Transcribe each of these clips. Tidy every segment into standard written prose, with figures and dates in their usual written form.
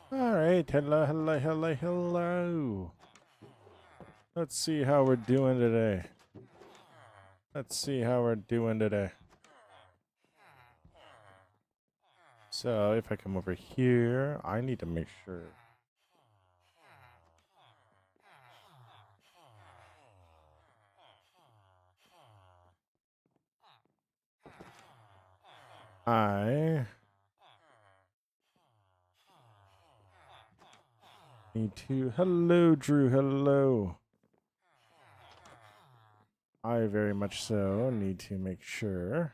All right. Hello, hello, hello, hello. Let's see how we're doing today. Let's see how we're doing today. So if I come over here, I need to make sure. I need to. Hello, Drew. Hello. I very much so need to make sure.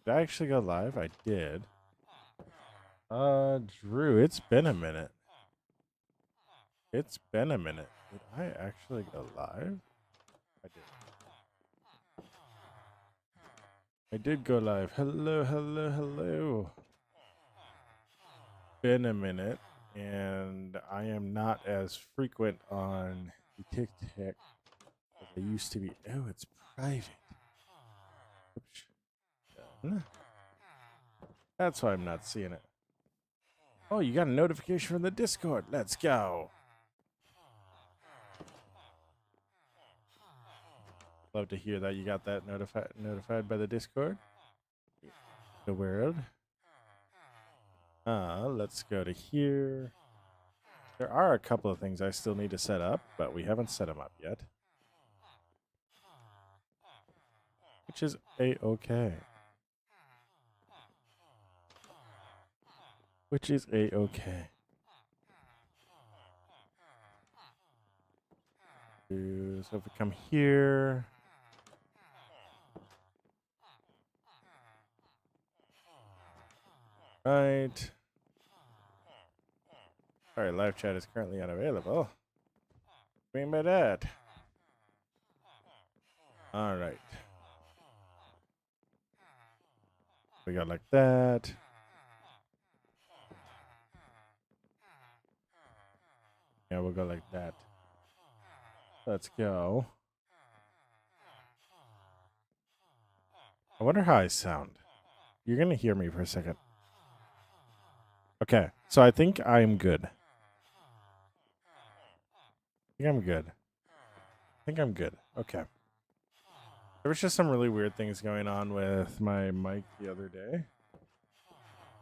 Did I actually go live? I did. Drew, it's been a minute. It's been a minute. Did I actually go live? I did. I did go live. Hello, hello, hello. Been a minute, and I am not as frequent on the TikTok as I used to be. Oh, it's private. Oops. Done. That's why I'm not seeing it. Oh, you got a notification from the Discord. Let's go. Love to hear that you got that notified by the Discord. The world. Let's go to here. There are a couple of things I still need to set up, but we haven't set them up yet. Which is a-okay. Which is a-okay. So if we come here. Right. Sorry, live chat is currently unavailable. What do you mean by that? All right. We got like that. Yeah, we'll go like that. Let's go. I wonder how I sound. You're going to hear me for a second. Okay, so I think I'm good. I think I'm good. Okay. There was just some really weird things going on with my mic the other day.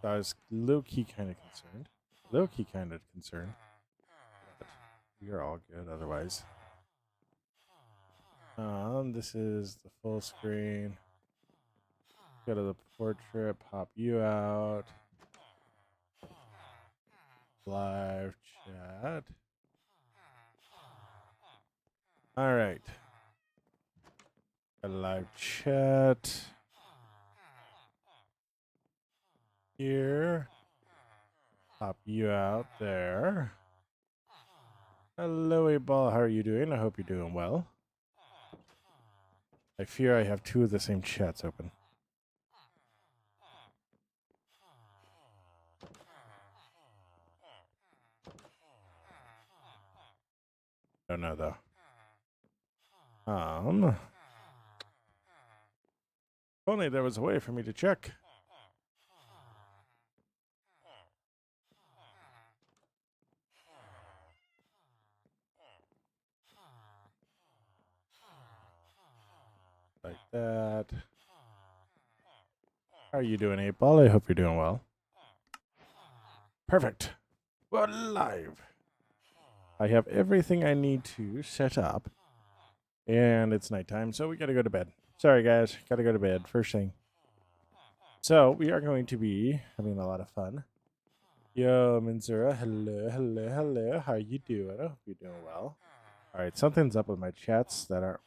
So I was low-key kind of concerned. But we are all good otherwise. This is the full screen. Go to the portrait, pop you out. Live chat. All right. A live chat. Here. Pop you out there. Hello, 8Ball. How are you doing? I hope you're doing well. I fear I have two of the same chats open. Don't know though. If only there was a way for me to check. Like that. How are you doing, 8Ball? I hope you're doing well. Perfect. We're live. I have everything I need to set up. And it's nighttime, so we gotta go to bed. Sorry, guys. Gotta go to bed. First thing. So, we are going to be having a lot of fun. Yo, Minzura. Hello, hello, hello. How you doing? I hope you're doing well. All right, something's up with my chats that aren't.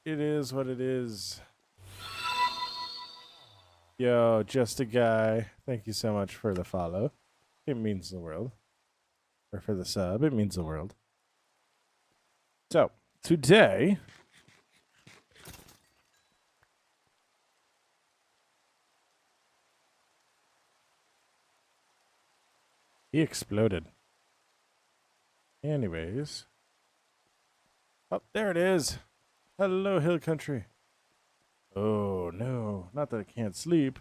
It is what it is. Yo, just a guy. Thank you so much for the follow. It means the world. Or for the sub. It means the world. So today, he exploded. Anyways. Oh, there it is. Hello, Hill Country. Oh, no. Not that I can't sleep.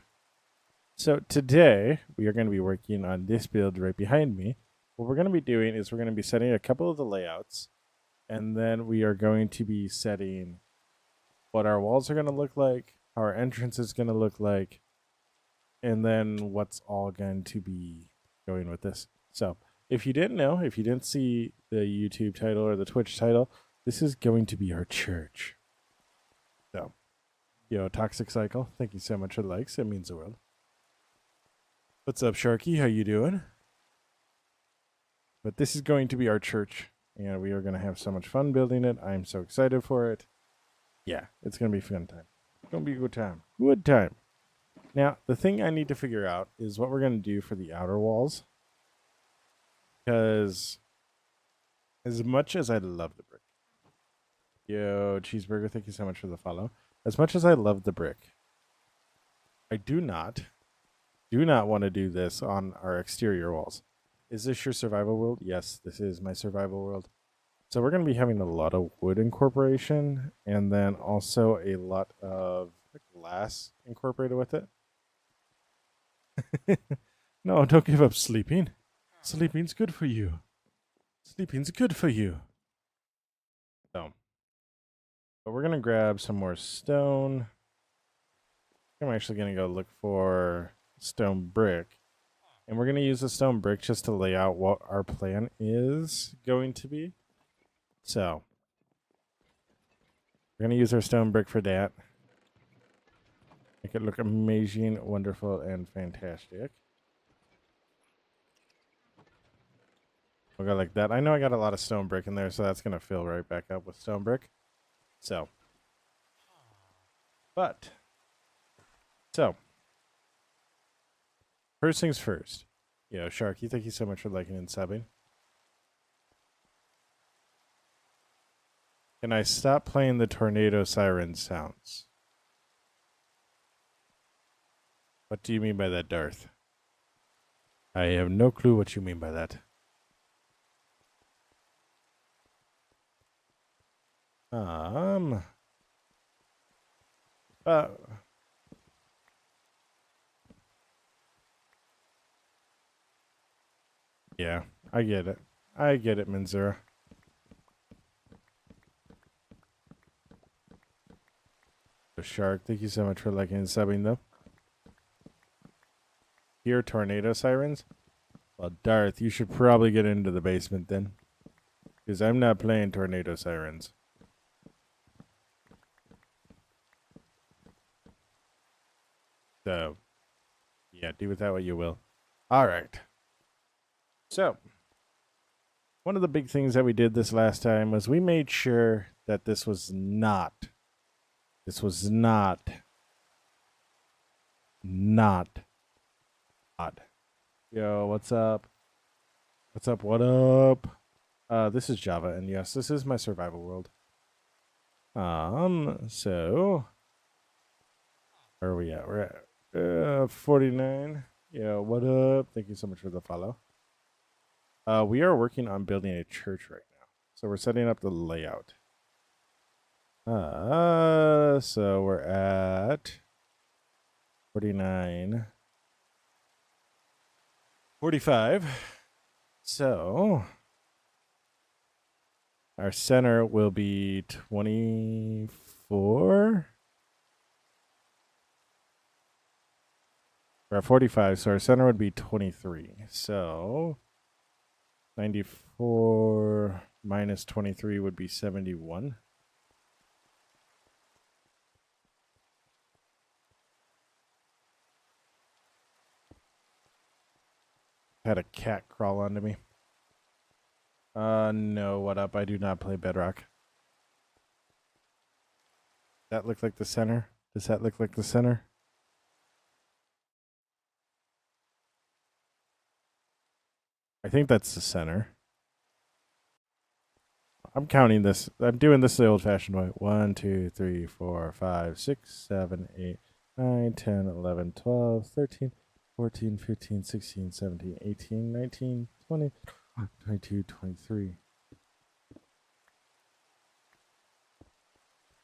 So today, we are going to be working on this build right behind me. What we're going to be doing is we're going to be setting a couple of the layouts. And then we are going to be setting what our walls are going to look like, how our entrance is going to look like, and then what's all going to be going with this. So if you didn't know, if you didn't see the YouTube title or the Twitch title, this is going to be our church. So, Toxic Cycle, thank you so much for the likes. It means the world. What's up, Sharky? How you doing? But this is going to be our church, and we are going to have so much fun building it. I'm so excited for it. Yeah, it's going to be a fun time. It's going to be a good time. Good time. Now, the thing I need to figure out is what we're going to do for the outer walls. Because as much as I love the brick. Yo, Cheeseburger, thank you so much for the follow. As much as I love the brick, I do not want to do this on our exterior walls. Is this your survival world? Yes, this is my survival world. So we're going to be having a lot of wood incorporation and then also a lot of glass incorporated with it. No, don't give up sleeping. Sleeping's good for you. Sleeping's good for you. So, but we're going to grab some more stone. I'm actually going to go look for stone brick. And we're going to use the stone brick just to lay out what our plan is going to be. So, we're going to use our stone brick for that. Make it look amazing, wonderful, and fantastic. We'll go like that. I know I got a lot of stone brick in there, so that's going to fill right back up with stone brick. So, first things first. Sharky, thank you so much for liking and subbing. Can I stop playing the tornado siren sounds? What do you mean by that, Darth? I have no clue what you mean by that. Yeah, I get it. I get it, Menzura. Shark, thank you so much for liking and subbing, though. Hear tornado sirens? Well, Darth, you should probably get into the basement then. Because I'm not playing tornado sirens. So, yeah, do with that what you will. All right. So, one of the big things that we did this last time was we made sure that this was not odd. Yo, what's up? What's up? What up? This is Java, and yes, this is my survival world. So where are we at? We're at 49. Yo, what up? Thank you so much for the follow. We are working on building a church right now. So we're setting up the layout. So we're at 49. 45. So our center will be 24. We're at 45, so our center would be 23. So 94 minus 23 would be 71. Had a cat crawl onto me. No, what up? I do not play Bedrock. Does that look like the center? Does that look like the center? I think that's the center. I'm counting this. I'm doing this the old-fashioned way. 1, 2, 3, 4, 5, 6, 7, 8, 9, 10, 11, 12, 13, 14, 15, 16, 17, 18, 19, 20, 22, 23.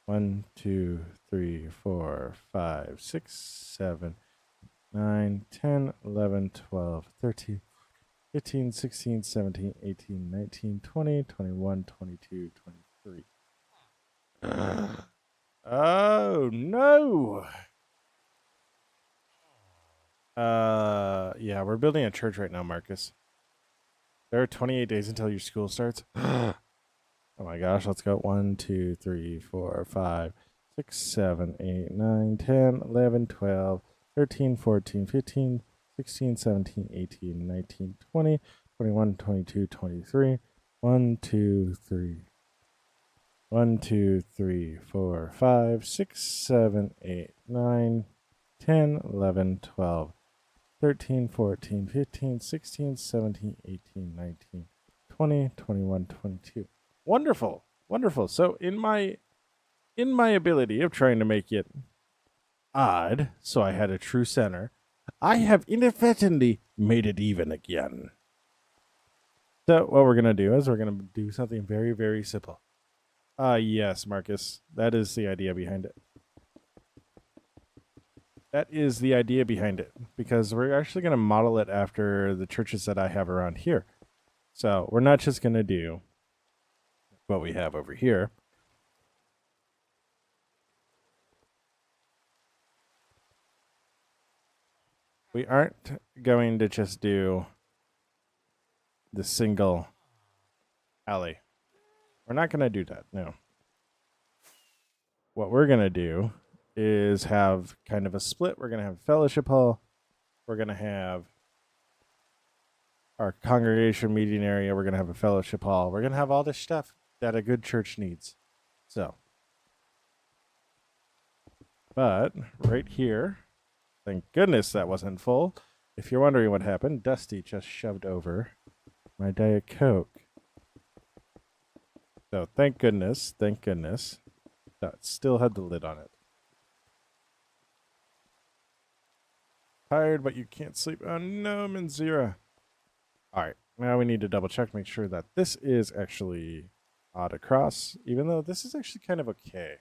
1, 2, 3, 4, 5, 6, 7, 9, 10, 11, 12, 13, 15, 16, 17, 18, 19, 20, 21, 22, 23. Oh, no. Yeah, we're building a church right now, Marcus. There are 28 days until your school starts. Oh my gosh, let's go. 1, 2, 3, 4, 5, 6, 7, 8, 9, 10, 11, 12, 13, 14, 15, 16, 17, 18, 19, 20, 21, 22, 23. 1, 2, 3. 1, 2, 3, 4, 5, 6, 7, 8, 9, 10, 11, 12, 13, 14, 15, 16, 17, 18, 19, 20, 21, 22. Wonderful. Wonderful. So in my ability of trying to make it odd, so I had a true center, I have inadvertently made it even again. So what we're going to do is we're going to do something very, very simple. Yes, Marcus. That is the idea behind it. That is the idea behind it, because we're actually going to model it after the churches that I have around here. So we're not just going to do what we have over here. We aren't going to just do the single alley. We're not going to do that, no. What we're going to do is have kind of a split. We're going to have fellowship hall. We're going to have our congregation meeting area. We're going to have a fellowship hall. We're going to have all this stuff that a good church needs. So, but right here, thank goodness that wasn't full. If you're wondering what happened, Dusty just shoved over my Diet Coke. So thank goodness, that still had the lid on it. Tired, but you can't sleep. Oh no, Manzira. All right, now we need to double check, make sure that this is actually odd across, even though this is actually kind of okay.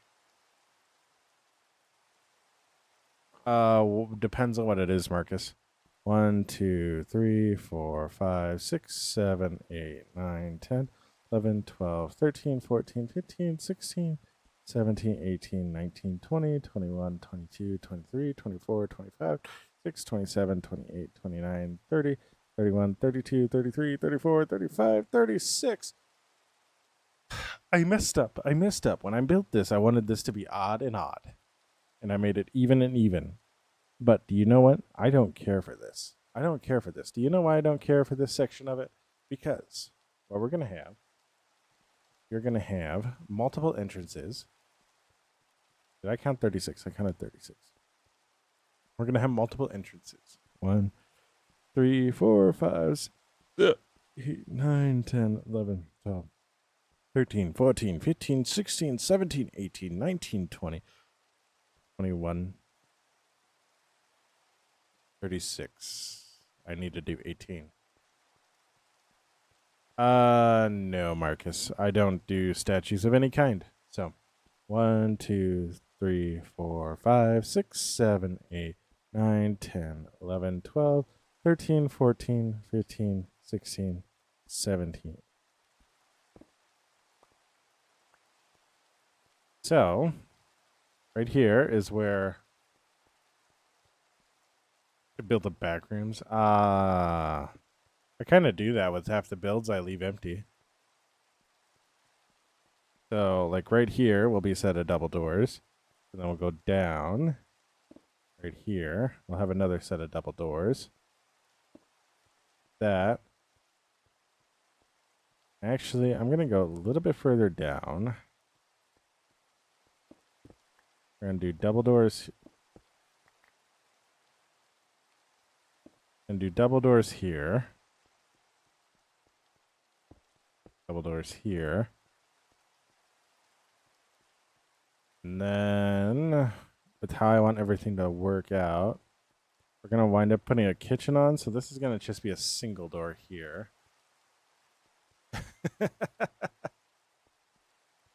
Depends on what it is, Marcus. 1, 2, 3, 4, 5, 6, 7, 8, 9, 10, 11, 12, 13, 14, 15, 16, 17, 18, 19, 20, 21, 22, 23, 24, 25, 6, 27, 28, 29, 30, 31, 32, 33, 34, 35, 36. I messed up. When I built this, I wanted this to be odd and odd. And I made it even and even. But do you know what? I don't care for this. Do you know why I don't care for this section of it? Because what we're going to have, you're going to have multiple entrances. Did I count 36? I counted 36. We're going to have multiple entrances. 1, 3, 4, 5, 6, 8, 9, 10, 11, 12, 13, 14, 15, 16, 17, 18, 19, 20, 21, 36. I need to do 18. No, Marcus. I don't do statues of any kind. So, 1, 2, 3, 4, 5, 6, 7, 8, 9, 10, 11, 12, 13, 14, 15, 16, 17. So, right here is where I build the back rooms. I kind of do that with half the builds I leave empty. So, like right here will be a set of double doors. And then we'll go down. Right here, we'll have another set of double doors. That. Actually, I'm going to go a little bit further down. We're going to do double doors. And do double doors here. Double doors here. And then, with how I want everything to work out, we're going to wind up putting a kitchen on. So this is going to just be a single door here.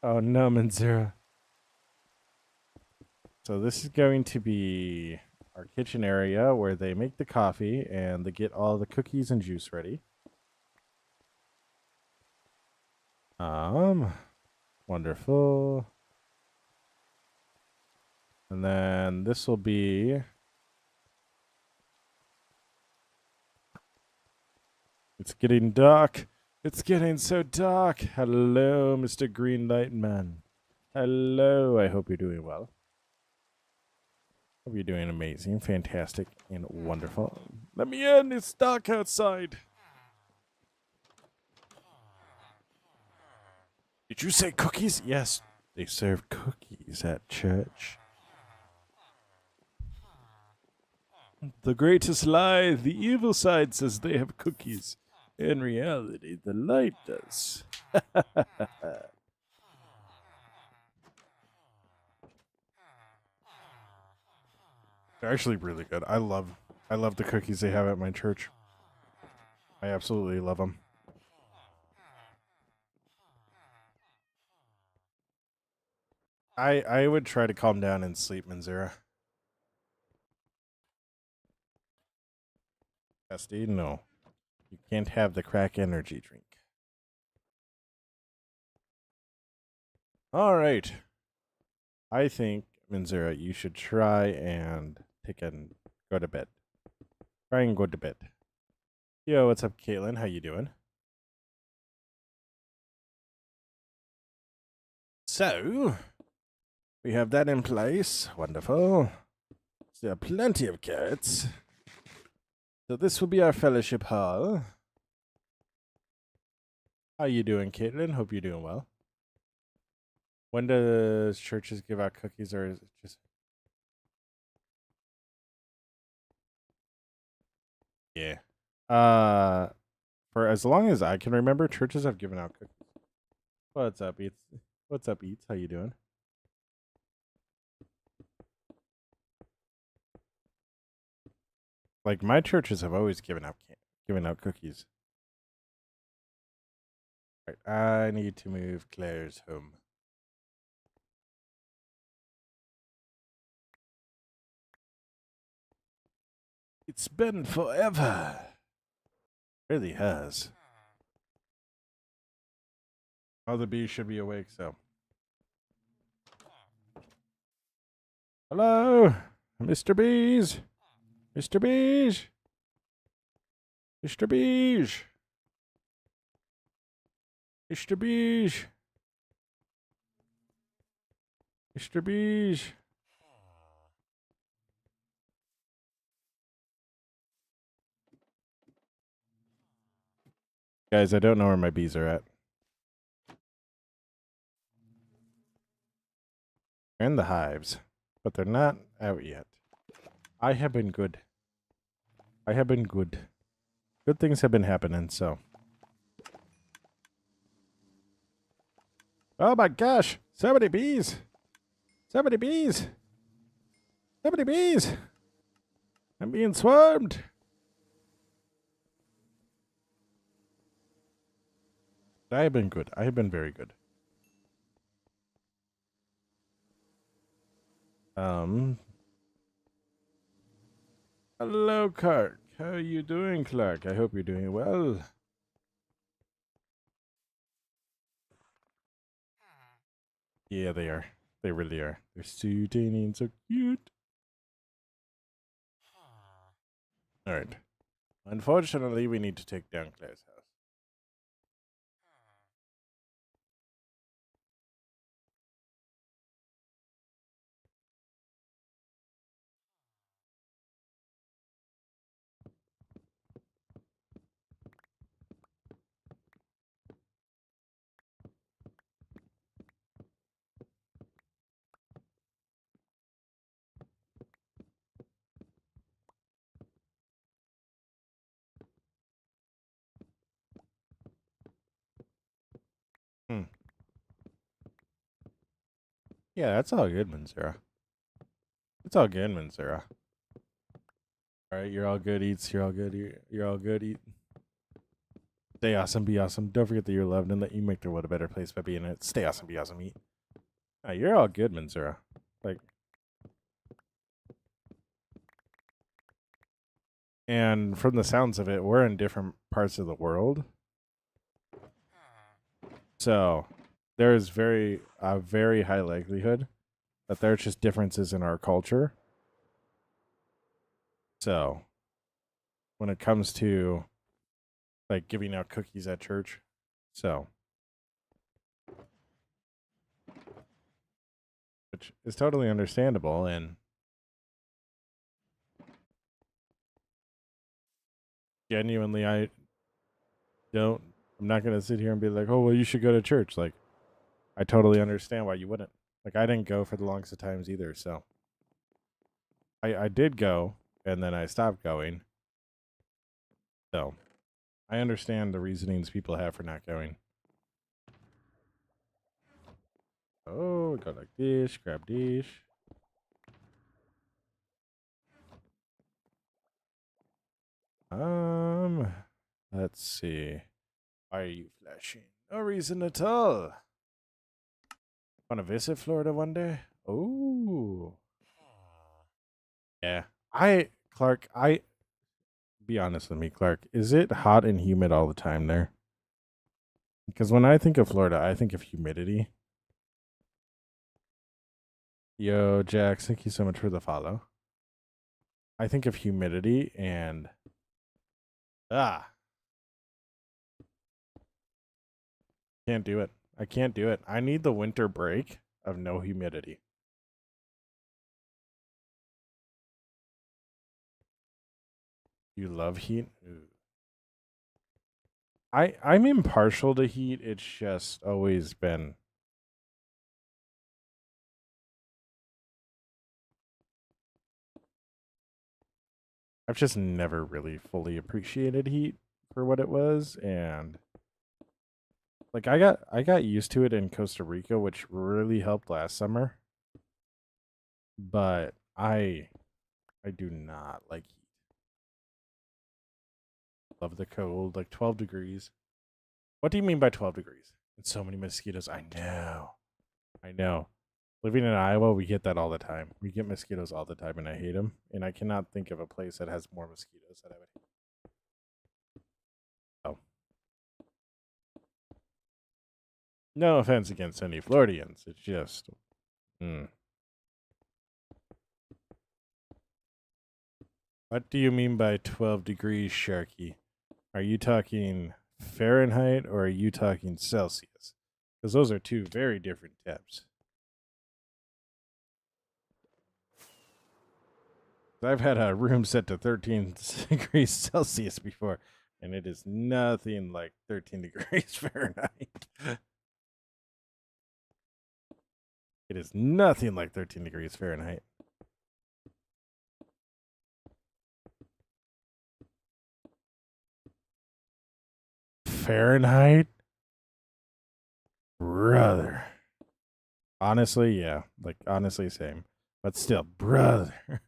Oh, no, Manzura. So this is going to be our kitchen area where they make the coffee and they get all the cookies and juice ready. Wonderful. And then this will be... It's getting dark. It's getting so dark. Hello, Mr. Greenlight Man. Hello. I hope you're doing well. Hope you're doing amazing, fantastic, and wonderful. Let me in. It's dark outside. Did you say cookies? Yes, they serve cookies at church. The greatest lie, the evil side says they have cookies. In reality, the light does. They're actually really good. I love the cookies they have at my church. I absolutely love them. I would try to calm down and sleep, Manzura. Bestie, no. You can't have the crack energy drink. All right. I think, Manzura, you should try and go to bed. Try and go to bed. Yo, what's up, Caitlin? How you doing? So, we have that in place. Wonderful. There are plenty of carrots. So this will be our fellowship hall. How you doing, Caitlin? Hope you're doing well. When does churches give out cookies, or is it just... Yeah. For as long as I can remember, churches have given out cookies. What's up, Eats? What's up, Eats? How you doing? Like, my churches have always given out cookies. All right, I need to move Claire's home. It's been forever. It really has. Oh, the bees should be awake, so. Hello, Mr. Bees. Mr. Bees. Mr. Bees. Mr. Bees. Mr. Bees. Guys, I don't know where my bees are at. They're in the hives, but they're not out yet. I have been good. I have been good. Good things have been happening, so. Oh my gosh! So many bees! So many bees! So many bees! I'm being swarmed! I have been good. I have been very good. Hello, Clark. How are you doing, Clark? I hope you're doing well. Yeah, they are. They really are. They're so tiny and so cute. All right. Unfortunately, we need to take down Claire's house. Hmm. Yeah, that's all good, Manzura. It's all good, Manzura. All right, you're all good eats. You're all good. You're all good eat. Stay awesome, be awesome. Don't forget that you're loved and that you make the world a better place by being in it. Stay awesome, be awesome, eat. You're all good, Manzura. Like, and from the sounds of it, we're in different parts of the world. So there is a very high likelihood that there's just differences in our culture. So when it comes to like giving out cookies at church, so which is totally understandable and genuinely I'm not gonna sit here and be like, oh well you should go to church. Like I totally understand why you wouldn't. Like I didn't go for the longest of times either, so I did go and then I stopped going. So I understand the reasonings people have for not going. Oh, go like this, grab this. Let's see. Why are you flashing? No reason at all. Want to visit Florida one day? Oh, yeah. Clark, be honest with me, Clark. Is it hot and humid all the time there? Because when I think of Florida, I think of humidity. Yo, Jax, thank you so much for the follow. I think of humidity and can't do it. I can't do it. I need the winter break of no humidity. You love heat? Ooh. I'm impartial to heat. It's just always been I've just never really fully appreciated heat for what it was and like I got used to it in Costa Rica, which really helped last summer. But I do not like heat. Love the cold, like 12 degrees. What do you mean by 12 degrees? And so many mosquitoes. I know. I know. Living in Iowa, we get that all the time. We get mosquitoes all the time, and I hate them. And I cannot think of a place that has more mosquitoes that I would hate. Oh, no offense against any Floridians. It's just, What do you mean by 12 degrees, Sharky? Are you talking Fahrenheit or are you talking Celsius? Because those are two very different temps. I've had a room set to 13 degrees Celsius before, and it is nothing like 13 degrees Fahrenheit. It is nothing like 13 degrees Fahrenheit. Fahrenheit? Brother. Honestly, yeah. Like, honestly, same. But still, brother.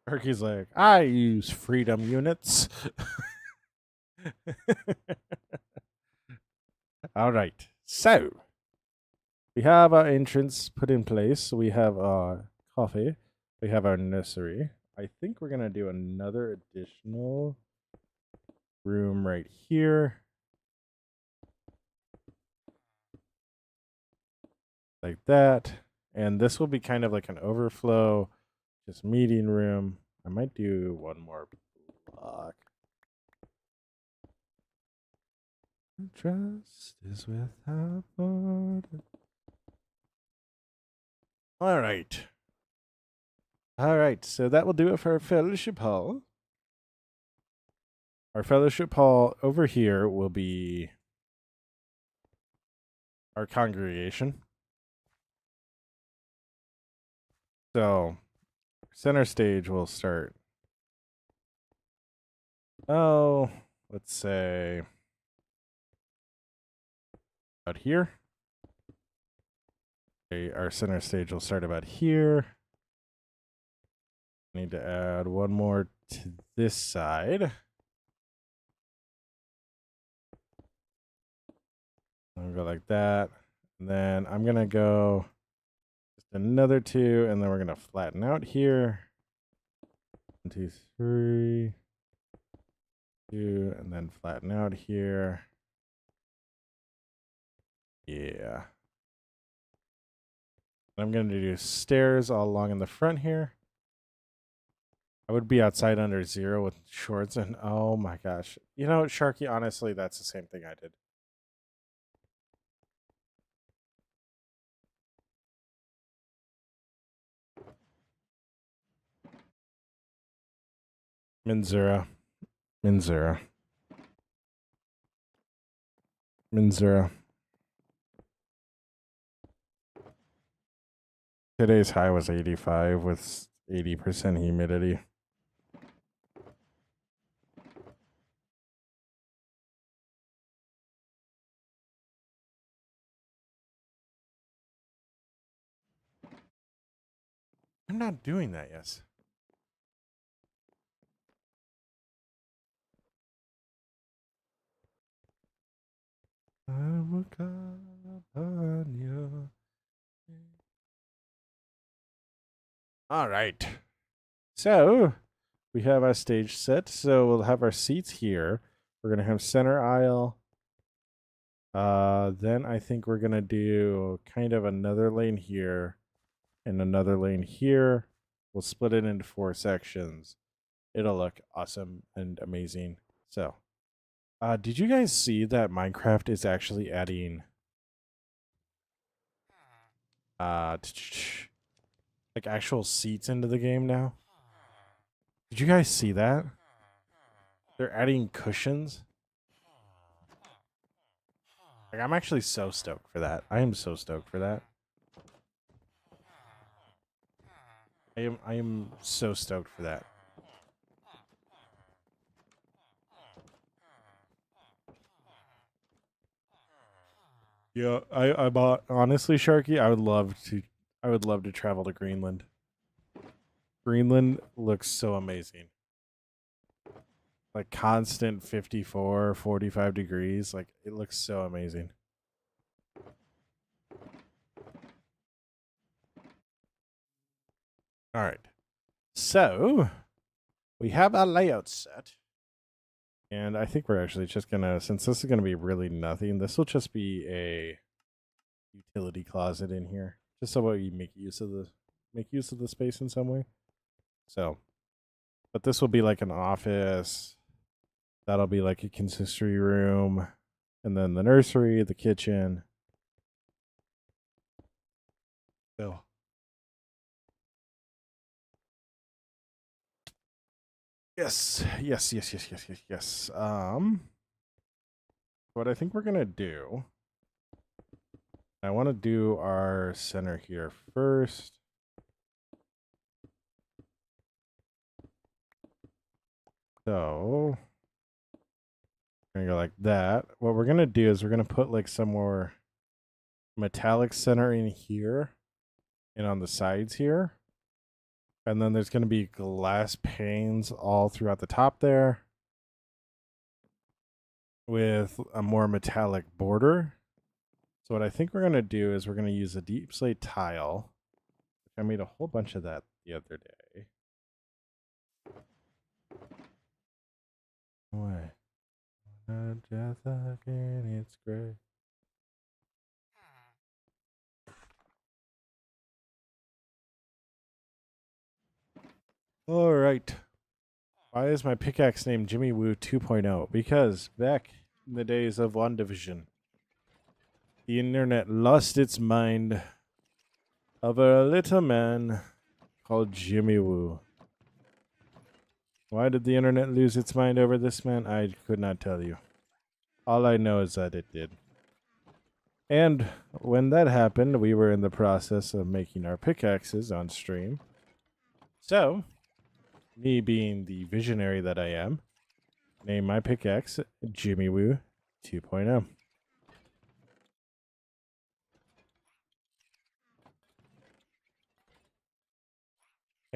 Turkey's like, I use freedom units. All right. So, we have our entrance put in place. We have our coffee. We have our nursery. I think we're going to do another additional room right here. Like that. And this will be kind of like an overflow, just meeting room. I might do one more block. Trust is without border. All right. All right. So that will do it for our fellowship hall. Our fellowship hall over here will be our congregation. So, center stage will start. Oh, let's say out here. Okay, our center stage will start about here. Need to add one more to this side. I'll go like that. And then I'm going to go just another 2, and then we're going to flatten out here. 1, 2, 3. 2, and then flatten out here. Yeah. I'm going to do stairs all along in the front here. I would be outside under 0 with shorts, and oh my gosh. You know, Sharky, honestly, that's the same thing I did. Minzura. Minzura. Minzura. Today's high was 85 with 80% humidity. I'm not doing that, yes. I will call upon you. All right. So we have our stage set. So we'll have our seats here. We're gonna have center aisle. Then I think we're gonna do kind of another lane here and another lane here. We'll split it into 4 sections. It'll look awesome and amazing. So, did you guys see that Minecraft is actually adding like actual seats into the game now? Did you guys see that? They're adding cushions. Like, I'm actually so stoked for that. I am so stoked for that. I am so stoked for that. Yeah, I bought, honestly, Sharky, I would love to travel to Greenland. Greenland looks so amazing. Like constant 54, 45 degrees. Like, it looks so amazing. All right. So, we have our layout set. And I think we're actually just going to, since this is going to be really nothing, this will just be a utility closet in here. Just so we make use of the space in some way. So, but this will be like an office. That'll be like a consistory room. And then the nursery, the kitchen. So, yes. What I think we're gonna do, I want to do our center here first. So we're gonna go like that. What we're gonna do is we're gonna put like some more metallic center in here and on the sides here. And then there's gonna be glass panes all throughout the top there with a more metallic border. So what I think we're gonna do is we're gonna use a deep slate tile. I made a whole bunch of that the other day. Why? Just again, it's great. All right. Why is my pickaxe named Jimmy Woo 2.0? Because back in the days of WandaVision, the internet lost its mind over a little man called Jimmy Woo. Why did the internet lose its mind over this man? I could not tell you. All I know is that it did. And when that happened, we were in the process of making our pickaxes on stream. So, me being the visionary that I am, name my pickaxe Jimmy Woo 2.0.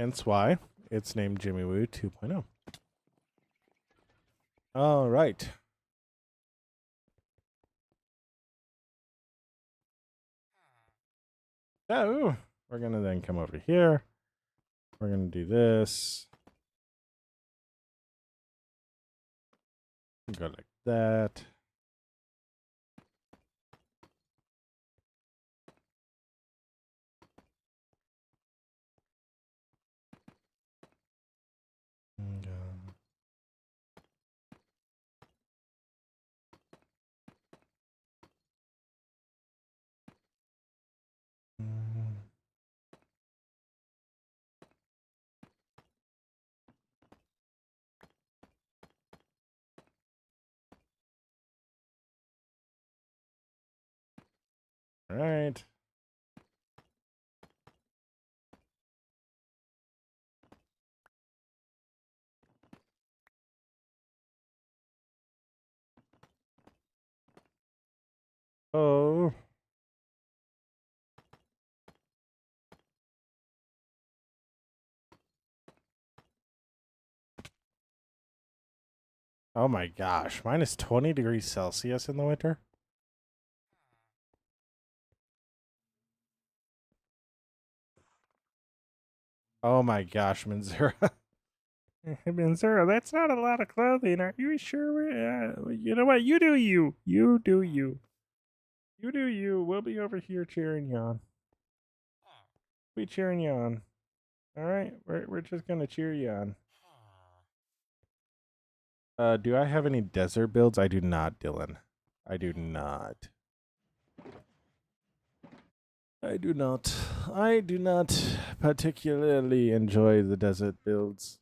Hence why it's named Jimmy Woo 2.0. All right. So we're going to then come over here. We're going to do this. Go like that. And, all right. Oh. Oh my gosh. Minus 20 degrees Celsius in the winter? Oh my gosh, Manzura. Manzura, that's not a lot of clothing. Are you sure? You know what? You do you. You do you. You do you. We'll be over here cheering you on. We'll be cheering you on. All right? We're just going to cheer you on. Do I have any desert builds? I do not, Dylan. I do not. I do not. I do not particularly enjoy the desert builds.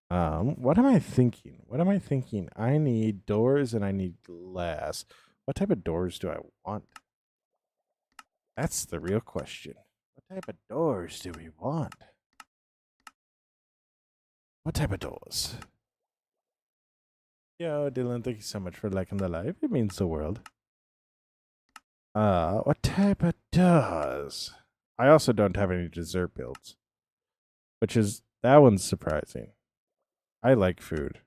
What am I thinking? What am I thinking? I need doors and I need glass. What type of doors do I want? That's the real question. What type of doors do we want? What type of doors? Yo, Dylan, thank you so much for liking the live. It means the world. What type of doors? I also don't have any dessert builds, which is, that one's surprising. I like food.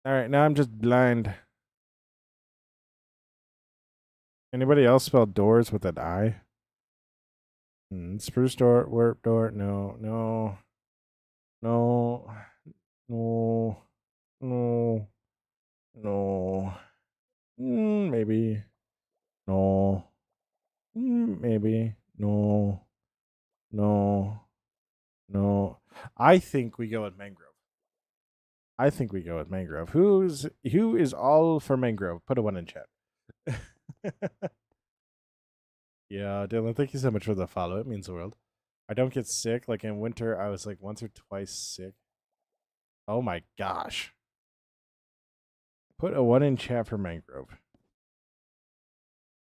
All right, now I'm just blind. Anybody else spell doors with an I? Spruce door, warp door. No, no, no, no, no, no. Maybe. No. Maybe. No. No. No. I think we go with mangrove. I think we go with mangrove. Who is all for mangrove? Put a 1 in chat. Yeah, Dylan, thank you so much for the follow. It means the world. I don't get sick. Like in winter, I was like once or twice sick. Oh my gosh. Put a 1 in chat for mangrove.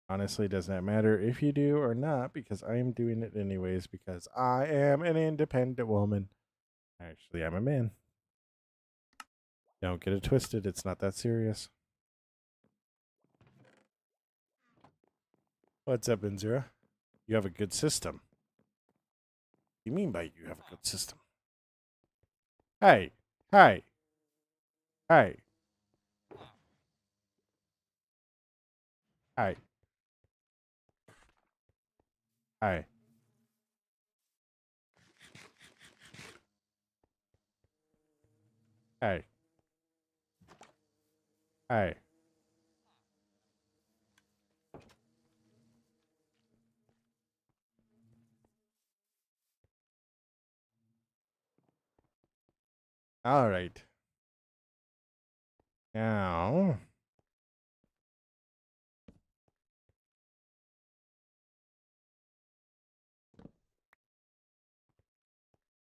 Honestly, does not matter if you do or not because I am doing it anyways because I am an independent woman. Actually, I'm a man. Don't get it twisted. It's not that serious. What's up, Inzira? You have a good system. What do you mean by you have a good system? Hey, hey, hey, hey, hey. Hey. Hey. All right. Now.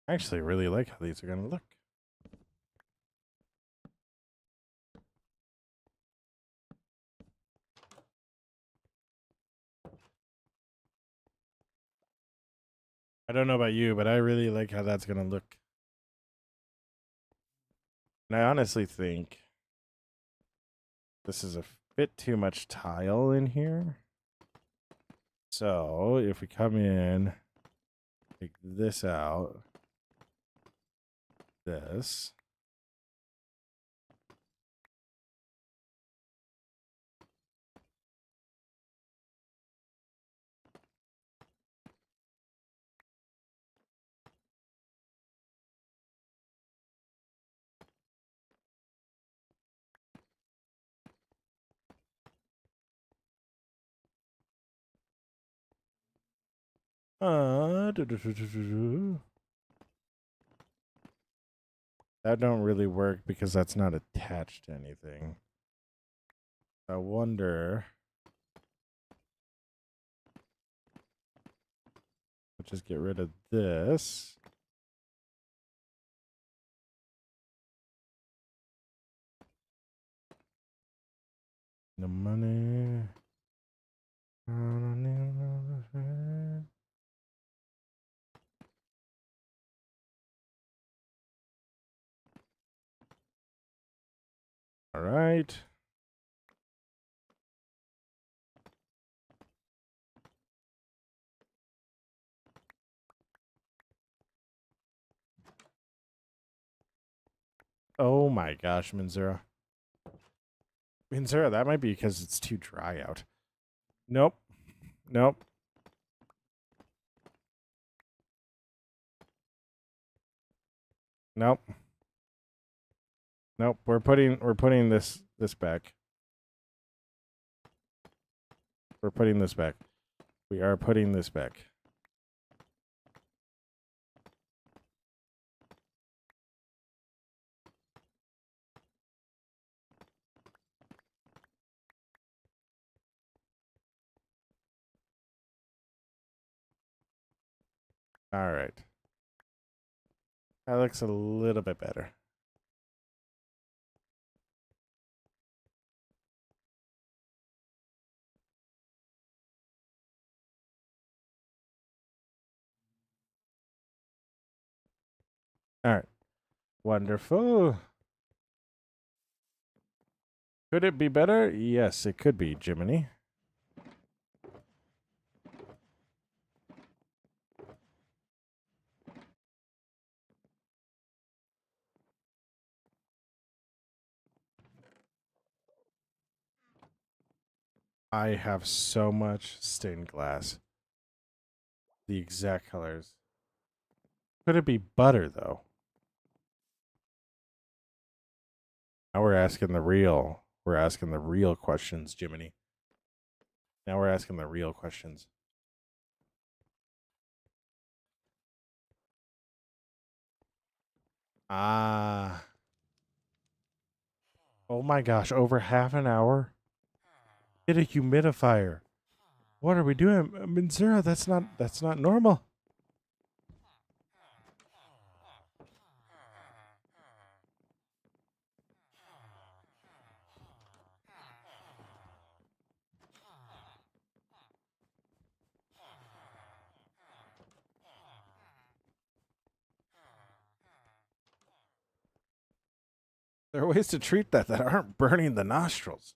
I actually really like how these are going to look. I don't know about you, but I really like how that's going to look. And I honestly think this is a bit too much tile in here. So if we come in, take this out, this. That don't really work because that's not attached to anything. I wonder. Let's just get rid of this. No money. All right. Oh my gosh, Minzura. Minzura, that might be because it's too dry out. Nope. Nope. Nope. Nope. We're putting this back. We're putting this back. We are putting this back. All right. That looks a little bit better. All right. Wonderful. Could it be better? Yes, it could be, Jiminy. I have so much stained glass. The exact colors. Could it be butter, though? Now we're asking the real. We're asking the real questions, Jiminy. Now we're asking the real questions. Ah. Oh my gosh, over half an hour? Get a humidifier. What are we doing? Minzura, that's not normal. There are ways to treat that aren't burning the nostrils.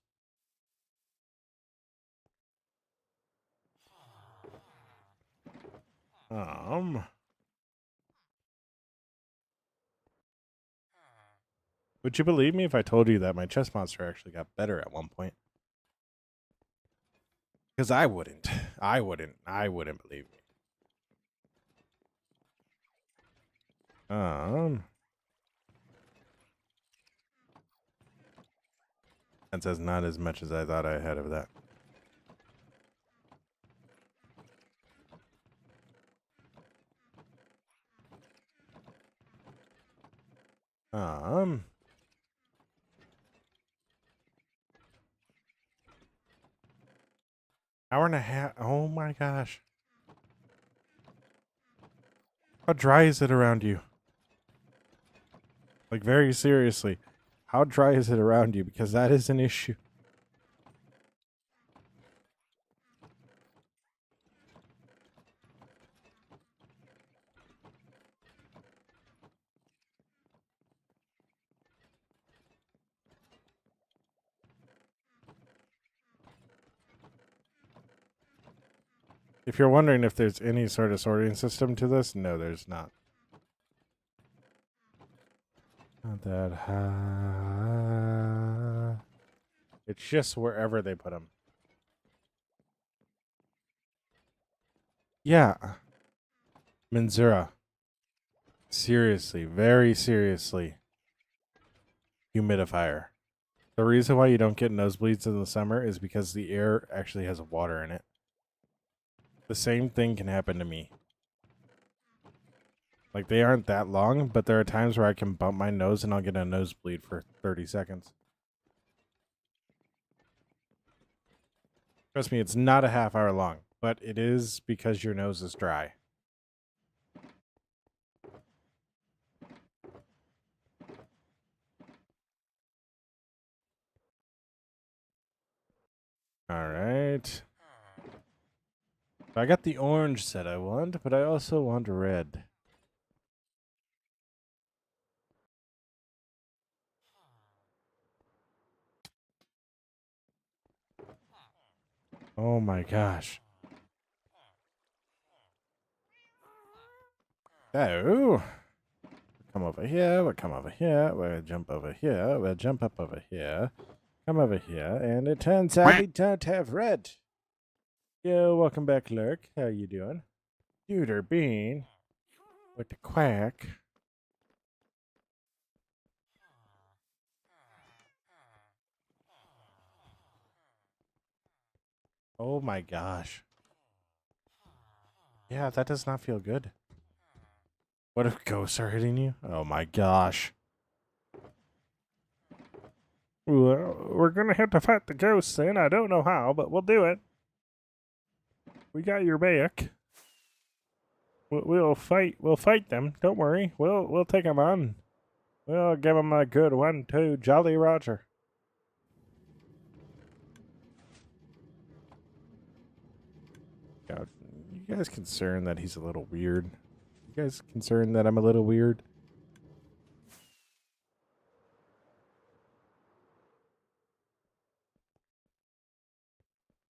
Would you believe me if I told you that my chess monster actually got better at one point? Because I wouldn't. I wouldn't believe me. That says not as much as I thought I had of that. Hour and a half. Oh my gosh. How dry is it around you? Like, very seriously. How dry is it around you? Because that is an issue. If you're wondering if there's any sort of sorting system to this, no, there's not. Not that high. It's just wherever they put them. Yeah. Menzura. Seriously, very seriously. Humidifier. The reason why you don't get nosebleeds in the summer is because the air actually has water in it. The same thing can happen to me. Like, they aren't that long, but there are times where I can bump my nose and I'll get a nosebleed for 30 seconds. Trust me, it's not a half hour long, but it is because your nose is dry. All right. I got the orange set I want, but I also want red. Oh my gosh. Oh. Come over here, we'll come over here, we'll jump over here, we'll jump up over here, come over here, and it turns out we don't have red. Yo, welcome back, Lurk. How you doing? Duder Bean with the quack. Oh my gosh. Yeah, that does not feel good. What if ghosts are hitting you? Oh my gosh. Well, we're gonna have to fight the ghosts then. I don't know how, but we'll do it. We got your back. We'll fight. We'll fight them. Don't worry. We'll take them on. We'll give them a good 1-2, Jolly Roger. God, you guys concerned that he's a little weird? You guys concerned that I'm a little weird?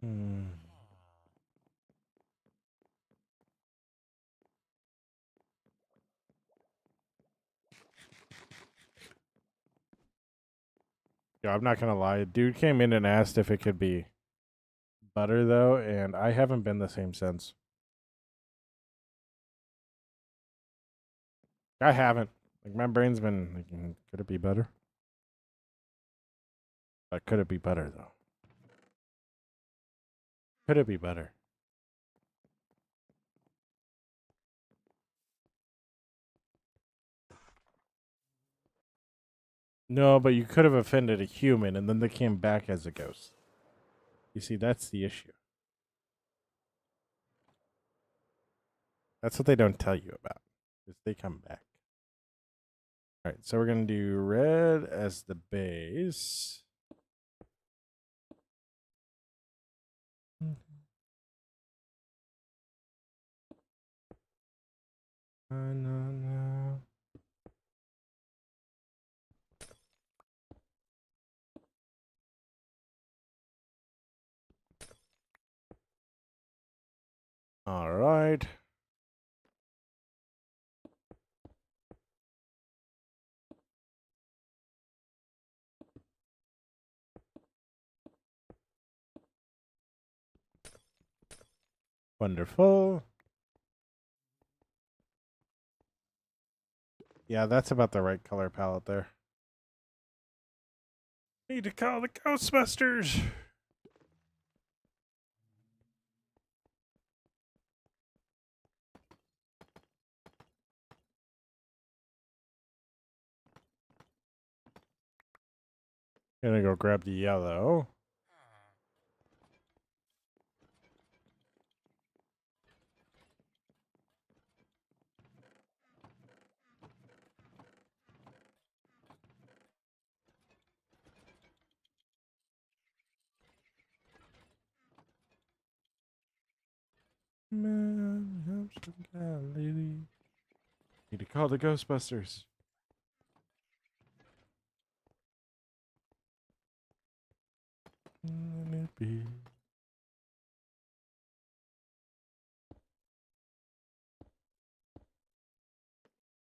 Hmm. Yeah, I'm not gonna lie. Dude came in and asked if it could be butter though, and I haven't been the same since. I haven't. Like my brain's been like, could it be butter? Could it be butter though? Could it be butter? No, but you could have offended a human, and then they came back as a ghost. You see, that's the issue. That's what they don't tell you about. Is they come back. All right, so we're gonna do red as the base. No. All right. Wonderful. Yeah, that's about the right color palette there. Need to call the Ghostbusters. Gonna go grab the yellow. Man, have some guy, lady. Need to call the Ghostbusters. Let it be.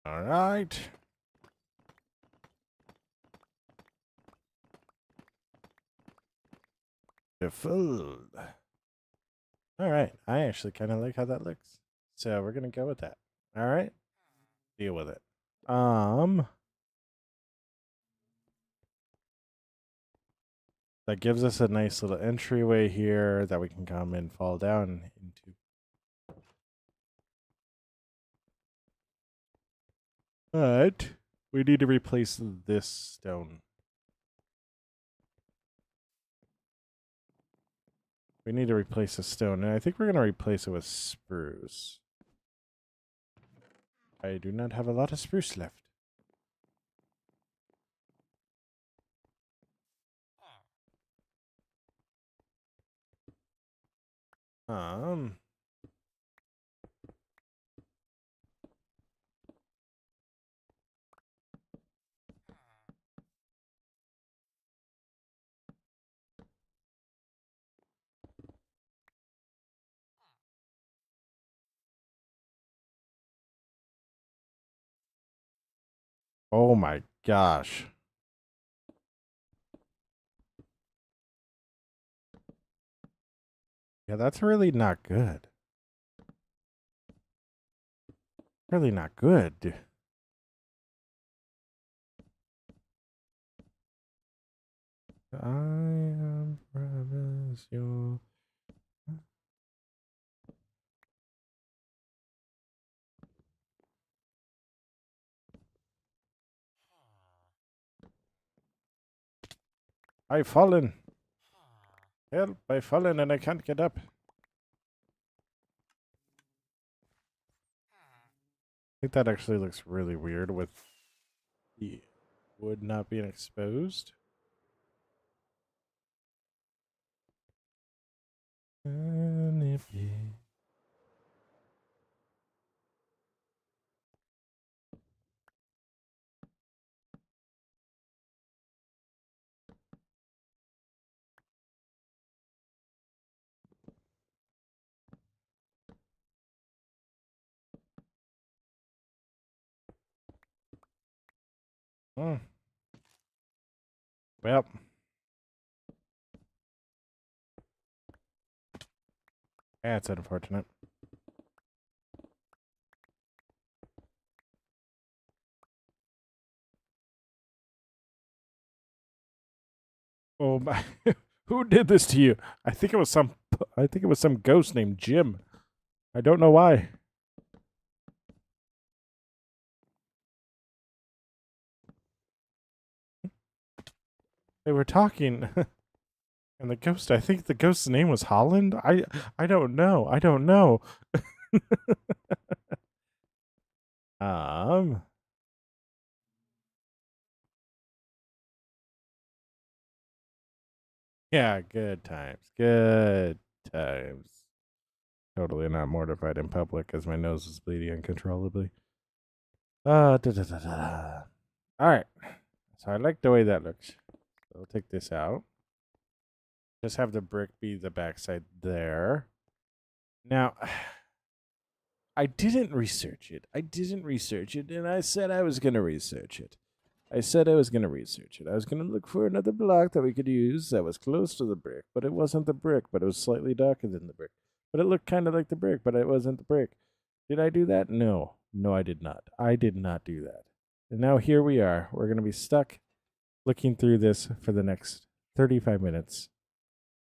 All right. Full. All right. I actually kind of like how that looks. So we're going to go with that. All right. Deal with it. That gives us a nice little entryway here that we can come and fall down into. But we need to replace this stone. We need to replace the stone, and I think we're going to replace it with spruce. I do not have a lot of spruce left. Oh my gosh. Yeah, that's really not good. Really not good. I am promise you. I've fallen. Help, I've fallen and I can't get up. I think that actually looks really weird with the wood not being exposed. Hmm. Well. That's unfortunate. Oh my! Who did this to you? I think it was some ghost named Jim. I don't know why. They were talking, and the ghost. I think the ghost's name was Holland. I don't know. I don't know. um. Yeah, good times. Good times. Totally not mortified in public as my nose is bleeding uncontrollably. All right. So I like the way that looks. So I'll take this out. Just have the brick be the backside there. Now, I didn't research it. And I said I was going to research it. I was going to look for another block that we could use that was close to the brick, but it wasn't the brick, but it was slightly darker than the brick. But it looked kind of like the brick, but it wasn't the brick. Did I do that? No. No, I did not. I did not do that. And now here we are. We're going to be stuck looking through this for the next 35 minutes.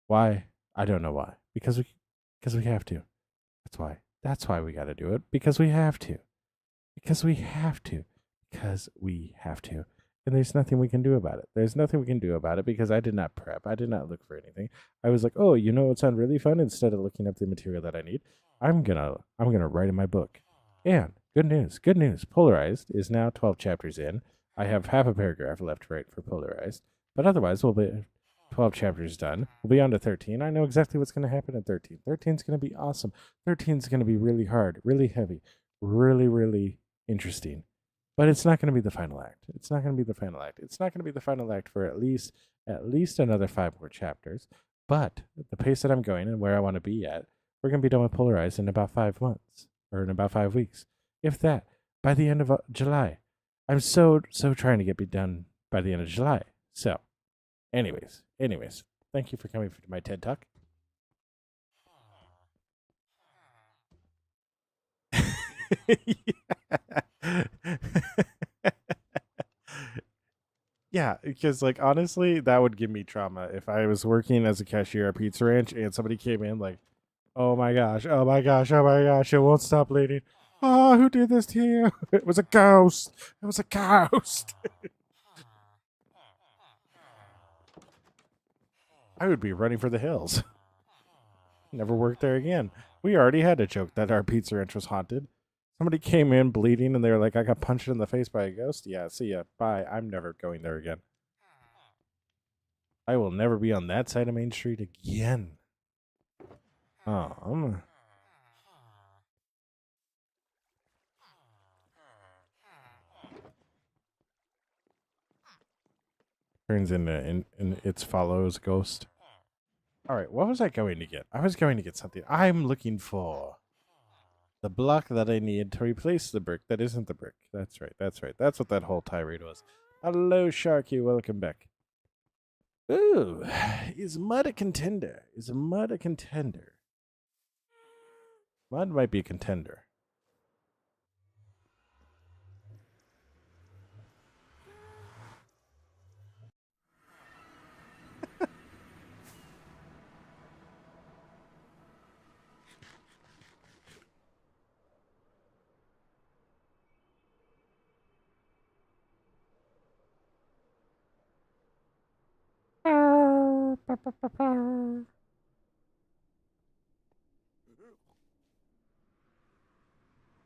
Why? I don't know why. Because we have to. That's why. That's why we got to do it. Because we have to. Because we have to. Because we have to. And there's nothing we can do about it. There's nothing we can do about it because I did not prep. I did not look for anything. I was like, oh, you know what sounds really fun? Instead of looking up the material that I need, I'm gonna write in my book. And good news. Polarized is now 12 chapters in. I have half a paragraph left to write for Polarized. But otherwise we'll be 12 chapters done. We'll be on to 13. I know exactly what's going to happen in 13. 13 is going to be awesome. 13 is going to be really hard, really heavy, really, really interesting. But it's not going to be the final act. It's not going to be the final act. It's not going to be the final act for at least another 5 more chapters. But the pace that I'm going and where I want to be at, we're going to be done with Polarized in about 5 months or in about 5 weeks. If that. by the end of July. I'm so trying to get me done by the end of July. So, anyways, thank you for coming to my TED Talk. Yeah, because like honestly, that would give me trauma if I was working as a cashier at Pizza Ranch and somebody came in like, "Oh my gosh, oh my gosh, oh my gosh, it won't stop bleeding. Oh, who did this to you? It was a ghost. It was a ghost." I would be running for the hills. Never worked there again. We already had a joke that our Pizza Ranch was haunted. Somebody came in bleeding and they were like, "I got punched in the face by a ghost." Yeah, see ya. Bye. I'm never going there again. I will never be on that side of Main Street again. Turns into its follows ghost. All right, what was I going to get? I was going to get something. I'm looking for the block that I need to replace the brick that isn't the brick. That's right. That's right. That's what that whole tirade was. Hello, Sharky. Welcome back. Ooh, is mud a contender? Is mud a contender? Mud might be a contender.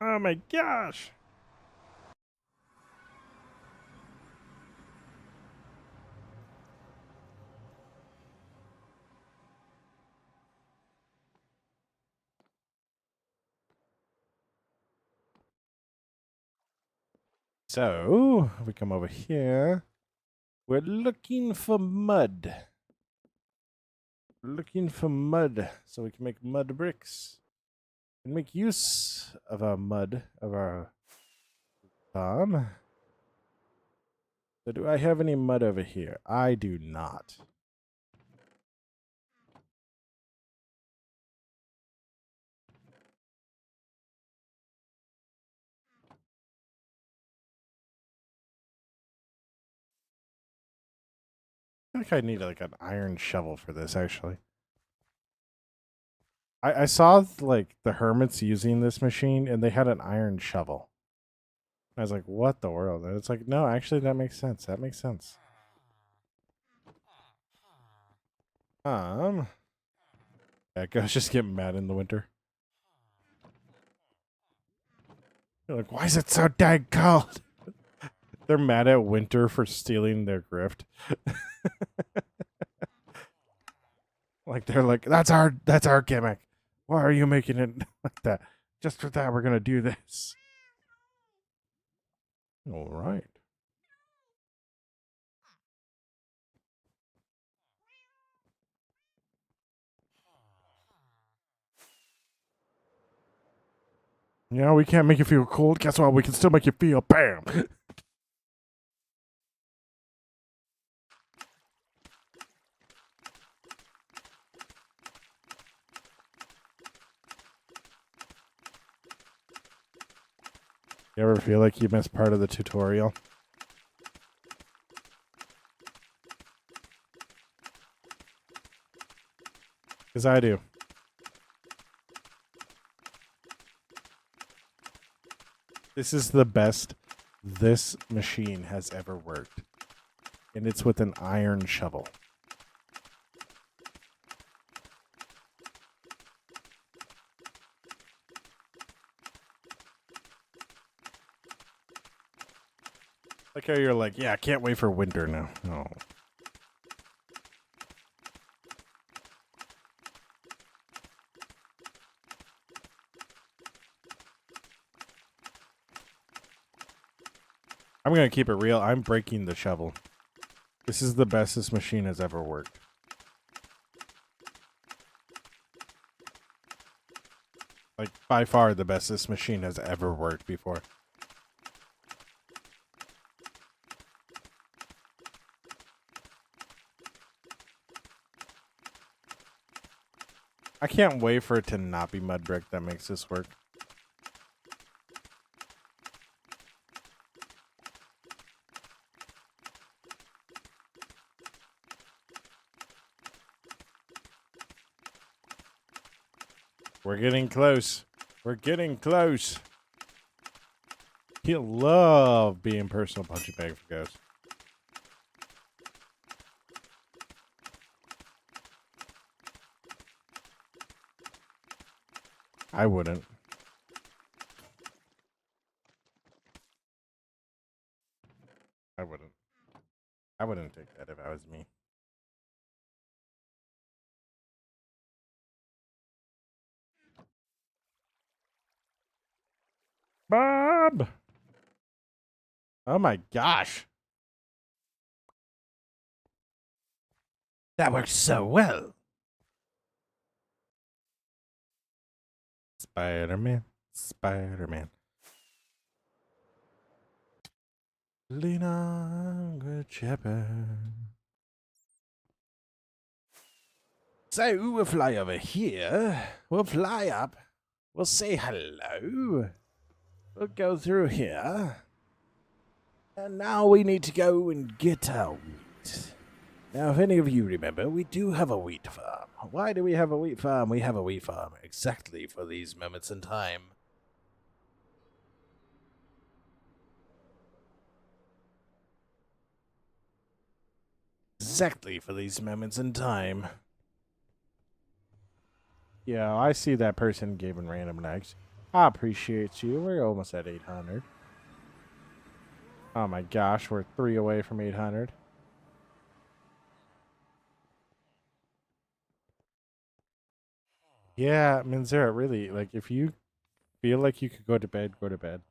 Oh my gosh. So, we come over here. We're looking for mud. We're looking for mud so we can make mud bricks and make use of our mud, of our farm. So, do I have any mud over here? I do not. I think I need like an iron shovel for this, actually. I saw like the hermits using this machine and they had an iron shovel. I was like, what the world? And it's like, no, actually, that makes sense. That makes sense. Yeah, ghosts just get mad in the winter. They're like, why is it so dang cold? They're mad at winter for stealing their grift. Like they're like, that's our gimmick. Why are you making it like that? Just for that, we're gonna do this. All right. Yeah, we can't make you feel cold. Guess what? We can still make you feel bam. You ever feel like you missed part of the tutorial? Because I do. This is the best this machine has ever worked. And it's with an iron shovel. Like how you're like, yeah, I can't wait for winter now. Oh. I'm going to keep it real. I'm breaking the shovel. This is the best this machine has ever worked. Like, by far the best this machine has ever worked before. I can't wait for it to not be mud brick that makes this work. We're getting close. We're getting close. He'll love being personal punching bag for Ghost. I wouldn't. I wouldn't. I wouldn't take that if I was me. Bob! Oh my gosh. That works so well. Spider-Man. Spider-Man. Lean on, good shepherd. So we'll fly over here. We'll fly up. We'll say hello. We'll go through here. And now we need to go and get our wheat. Now, if any of you remember, we do have a wheat farm. Why do we have a wheat farm? We have a wheat farm exactly for these moments in time. Exactly for these moments in time. Yeah, I see that person giving random likes. I appreciate you. We're almost at 800. Oh my gosh, we're 3 away from 800. Yeah, Minzera, really, like, if you feel like you could go to bed, go to bed.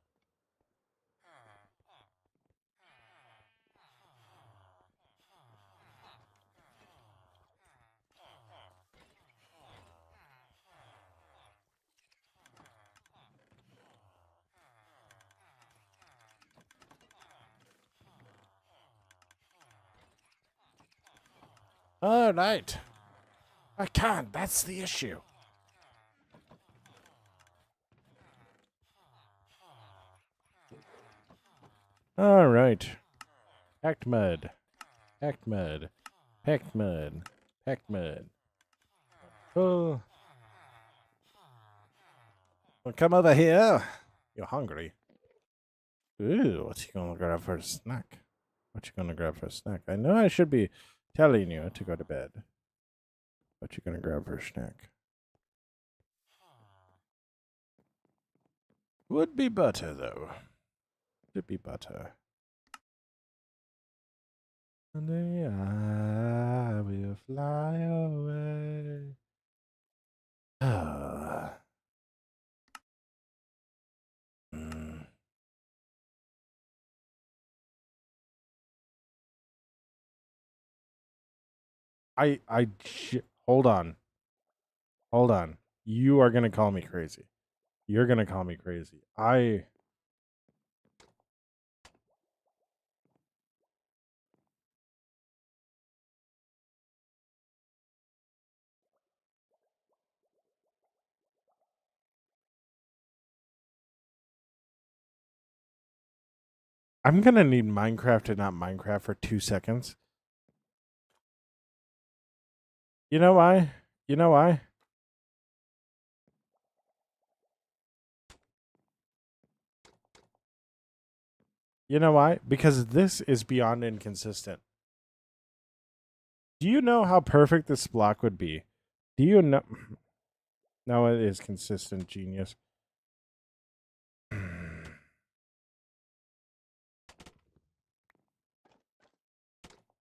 All right. I can't. That's the issue. All right. Packed mud. Packed mud. Packed mud. Packed mud. Oh. Well, come over here. You're hungry. Ooh, what you gonna grab for a snack? What you gonna grab for a snack? I know I should be telling you to go to bed. What you gonna grab for a snack? Would be butter, though. Would be butter. And then I will fly away. Ah. Mm. Hold on. Hold on. You are gonna call me crazy. You're gonna call me crazy. I'm gonna need Minecraft and not Minecraft for 2 seconds. You know why? You know why? You know why? Because this is beyond inconsistent. Do you know how perfect this block would be? Do you know? No, it is consistent, genius.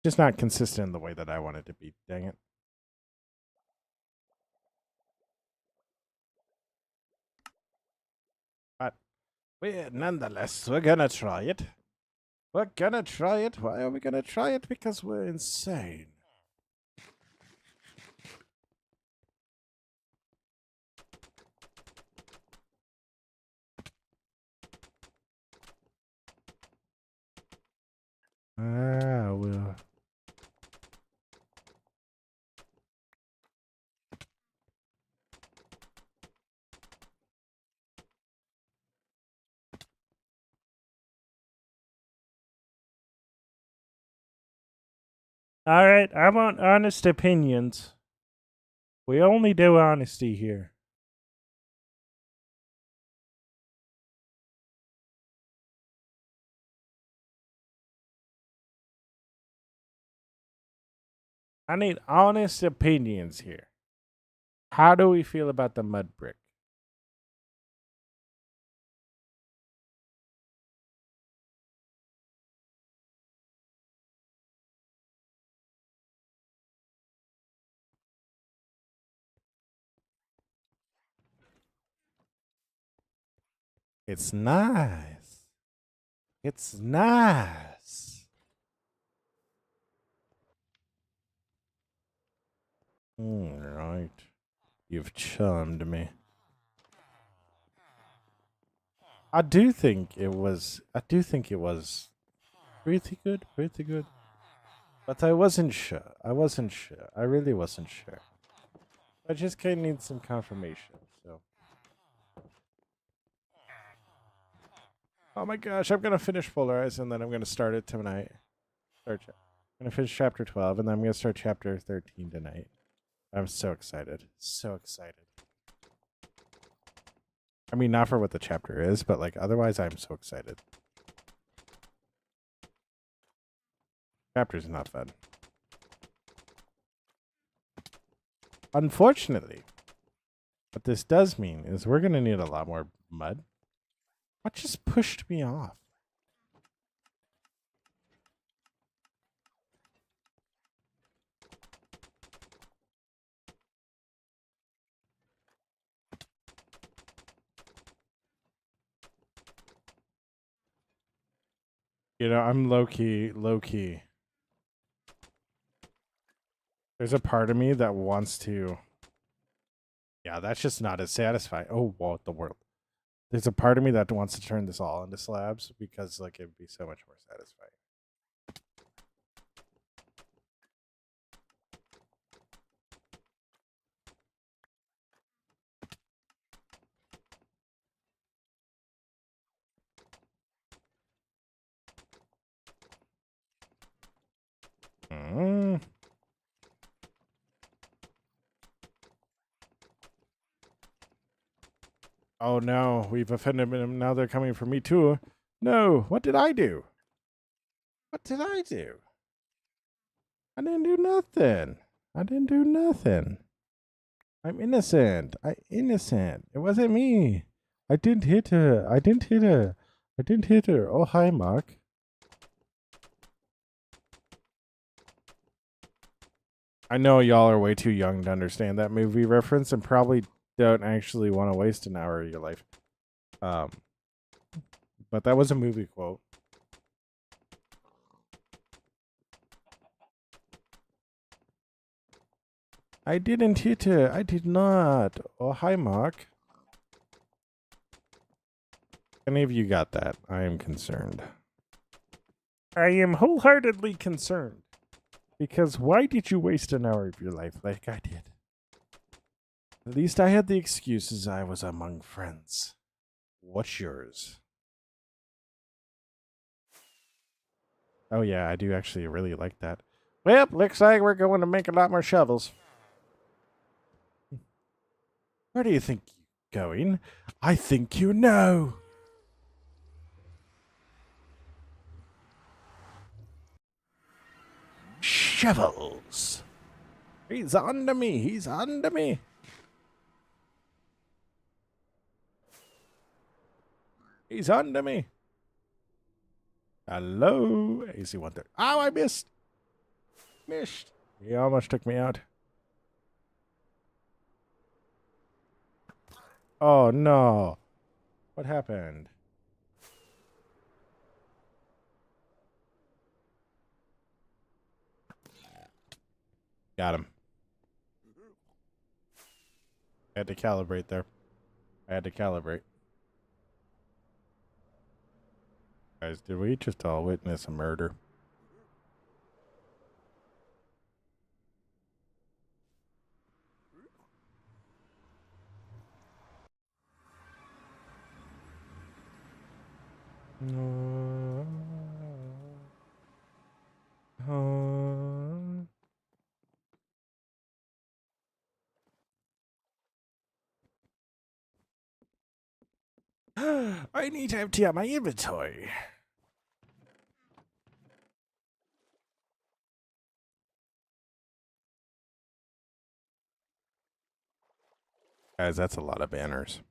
Just not consistent in the way that I want it to be. Dang it. But nonetheless, we're gonna try it. We're gonna try it. Why are we gonna try it? Because we're insane. Ah, well. All right, I want honest opinions. We only do honesty here. I need honest opinions here. How do we feel about the mud brick? It's nice. It's nice. All right. You've charmed me. I do think it was pretty good, pretty good. But I wasn't sure. I really wasn't sure. I just kind of need some confirmation. So. Oh my gosh, I'm gonna finish Polarize and then I'm gonna start it tonight. I'm gonna finish chapter 12 and then I'm gonna start chapter 13 tonight. I'm so excited. So excited. I mean, not for what the chapter is, but like otherwise, I'm so excited. Chapter's not fun. Unfortunately, what this does mean is we're gonna need a lot more mud. What just pushed me off? You know, I'm low key. There's a part of me that wants to. Yeah, that's just not as satisfying. Oh, what the world? There's a part of me that wants to turn this all into slabs because, like, it'd be so much more satisfying. Mm. Oh no, we've offended them. Now they're coming for me too. No, what did I do? What did I do? I didn't do nothing. I didn't do nothing. I'm innocent. I innocent. It wasn't me. I didn't hit her. I didn't hit her. I didn't hit her. Oh hi, Mark. I know y'all are way too young to understand that movie reference and probably don't actually want to waste an hour of your life. Um, but that was a movie quote. I didn't hit her. I did not. Oh, hi, Mark. Any of you got that? I am concerned. I am wholeheartedly concerned. Because why did you waste an hour of your life like I did? At least I had the excuses I was among friends. What's yours? Oh yeah, I do actually really like that. Well, looks like we're going to make a lot more shovels. Where do you think you're going? I think you know. Shovels. He's under me. He's under me. He's under me. Hello, AC-130. Oh, I missed. Missed. He almost took me out. Oh, no. What happened? Got him. I had to calibrate there. I had to calibrate. Guys, did we just all witness a murder? I need to empty out my inventory. Guys, that's a lot of banners.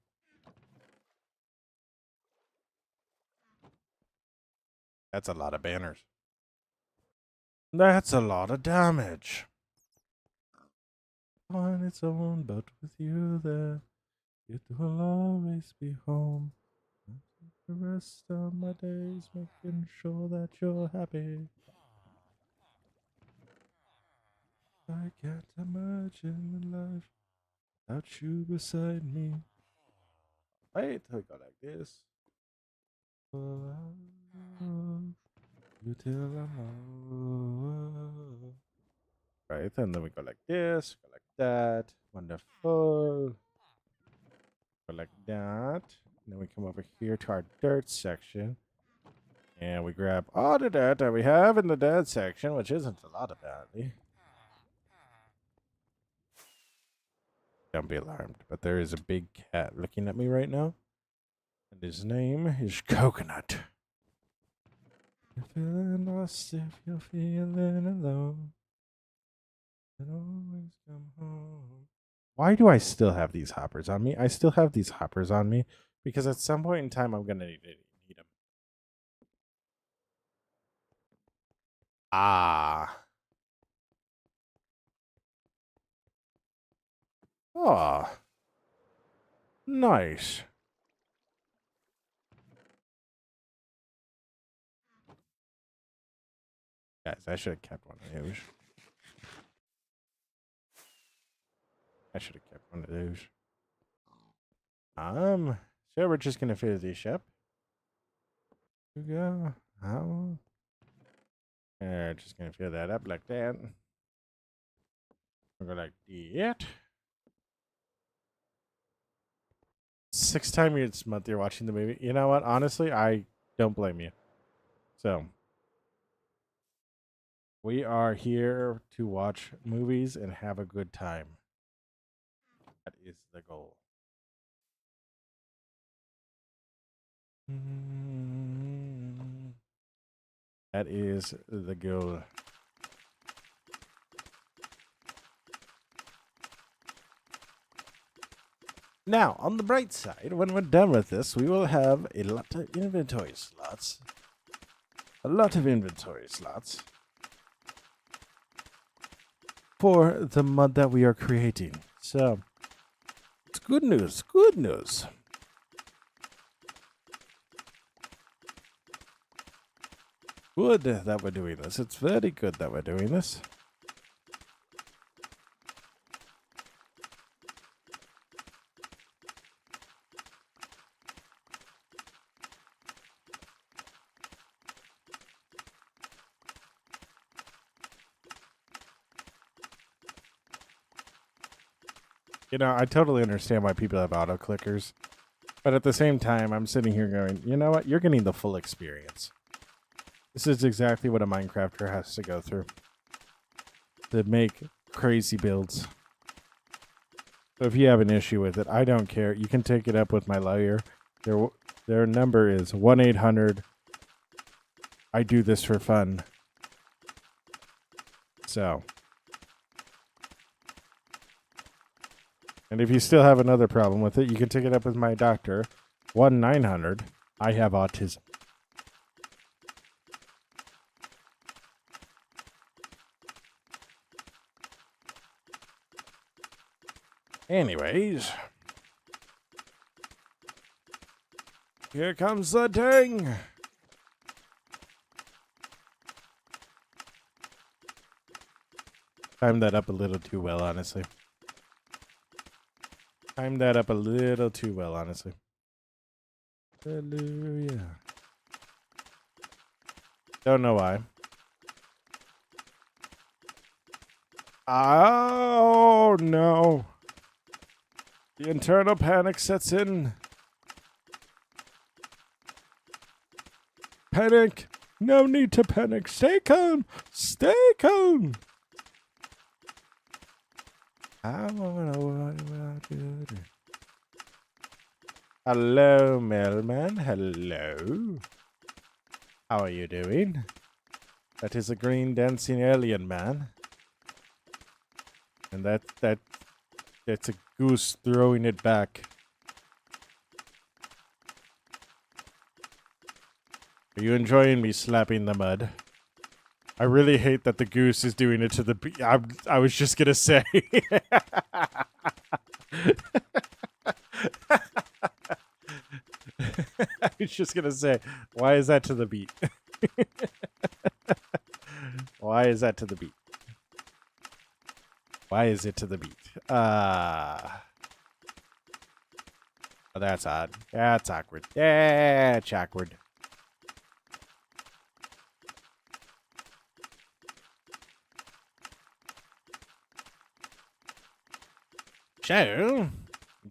That's a lot of banners. That's a lot of damage. On its own, but with you there, it will always be home. The rest of my days making sure that you're happy. I can't imagine life without you beside me. Wait, I go like this. Oh, you till I'm right, and then we go like this, go like that. Wonderful. Go like that. And then we come over here to our dirt section. And we grab all the dirt that we have in the dirt section, which isn't a lot apparently. Don't be alarmed, but there is a big cat looking at me right now. And his name is Coconut. You're feeling lost if you're feeling alone. And always come home. Why do I still have these hoppers on me? I still have these hoppers on me because at some point in time I'm going to need them. Ah. Oh. Nice. Guys, I should have kept one of those. I should have kept one of those. So we're just gonna fill this up. Here we go. Just gonna fill that up like that. We'll go like that. 6th time this month you're watching the movie. You know what? Honestly, I don't blame you. So we are here to watch movies and have a good time. That is the goal. That is the goal. Now, on the bright side, when we're done with this, we will have a lot of inventory slots. A lot of inventory slots for the mod that we are creating. So, it's good news, good news. Good that we're doing this. It's very good that we're doing this. You know, I totally understand why people have auto clickers. But at the same time, I'm sitting here going, you know what? You're getting the full experience. This is exactly what a Minecrafter has to go through to make crazy builds. So if you have an issue with it, I don't care. You can take it up with my lawyer. Their number is 1-800. I do this for fun. So. And if you still have another problem with it, you can take it up with my doctor. 1-900. I have autism. Anyways. Here comes the ding. Timed that up a little too well, honestly. Timed that up a little too well, honestly. Hallelujah. Don't know why. Oh, no. The internal panic sets in. Panic. No need to panic. Stay calm. Stay calm. I wanna worry about you. Hello, mailman. Hello. How are you doing? That is a green dancing alien man. And that's a goose throwing it back. Are you enjoying me slapping the mud? I really hate that the goose is doing it to the bee. I was just gonna say. I was just gonna say, why is that to the beat? Why is that to the beat? Why is it to the beat? Oh, that's odd. That's awkward. That's awkward. So,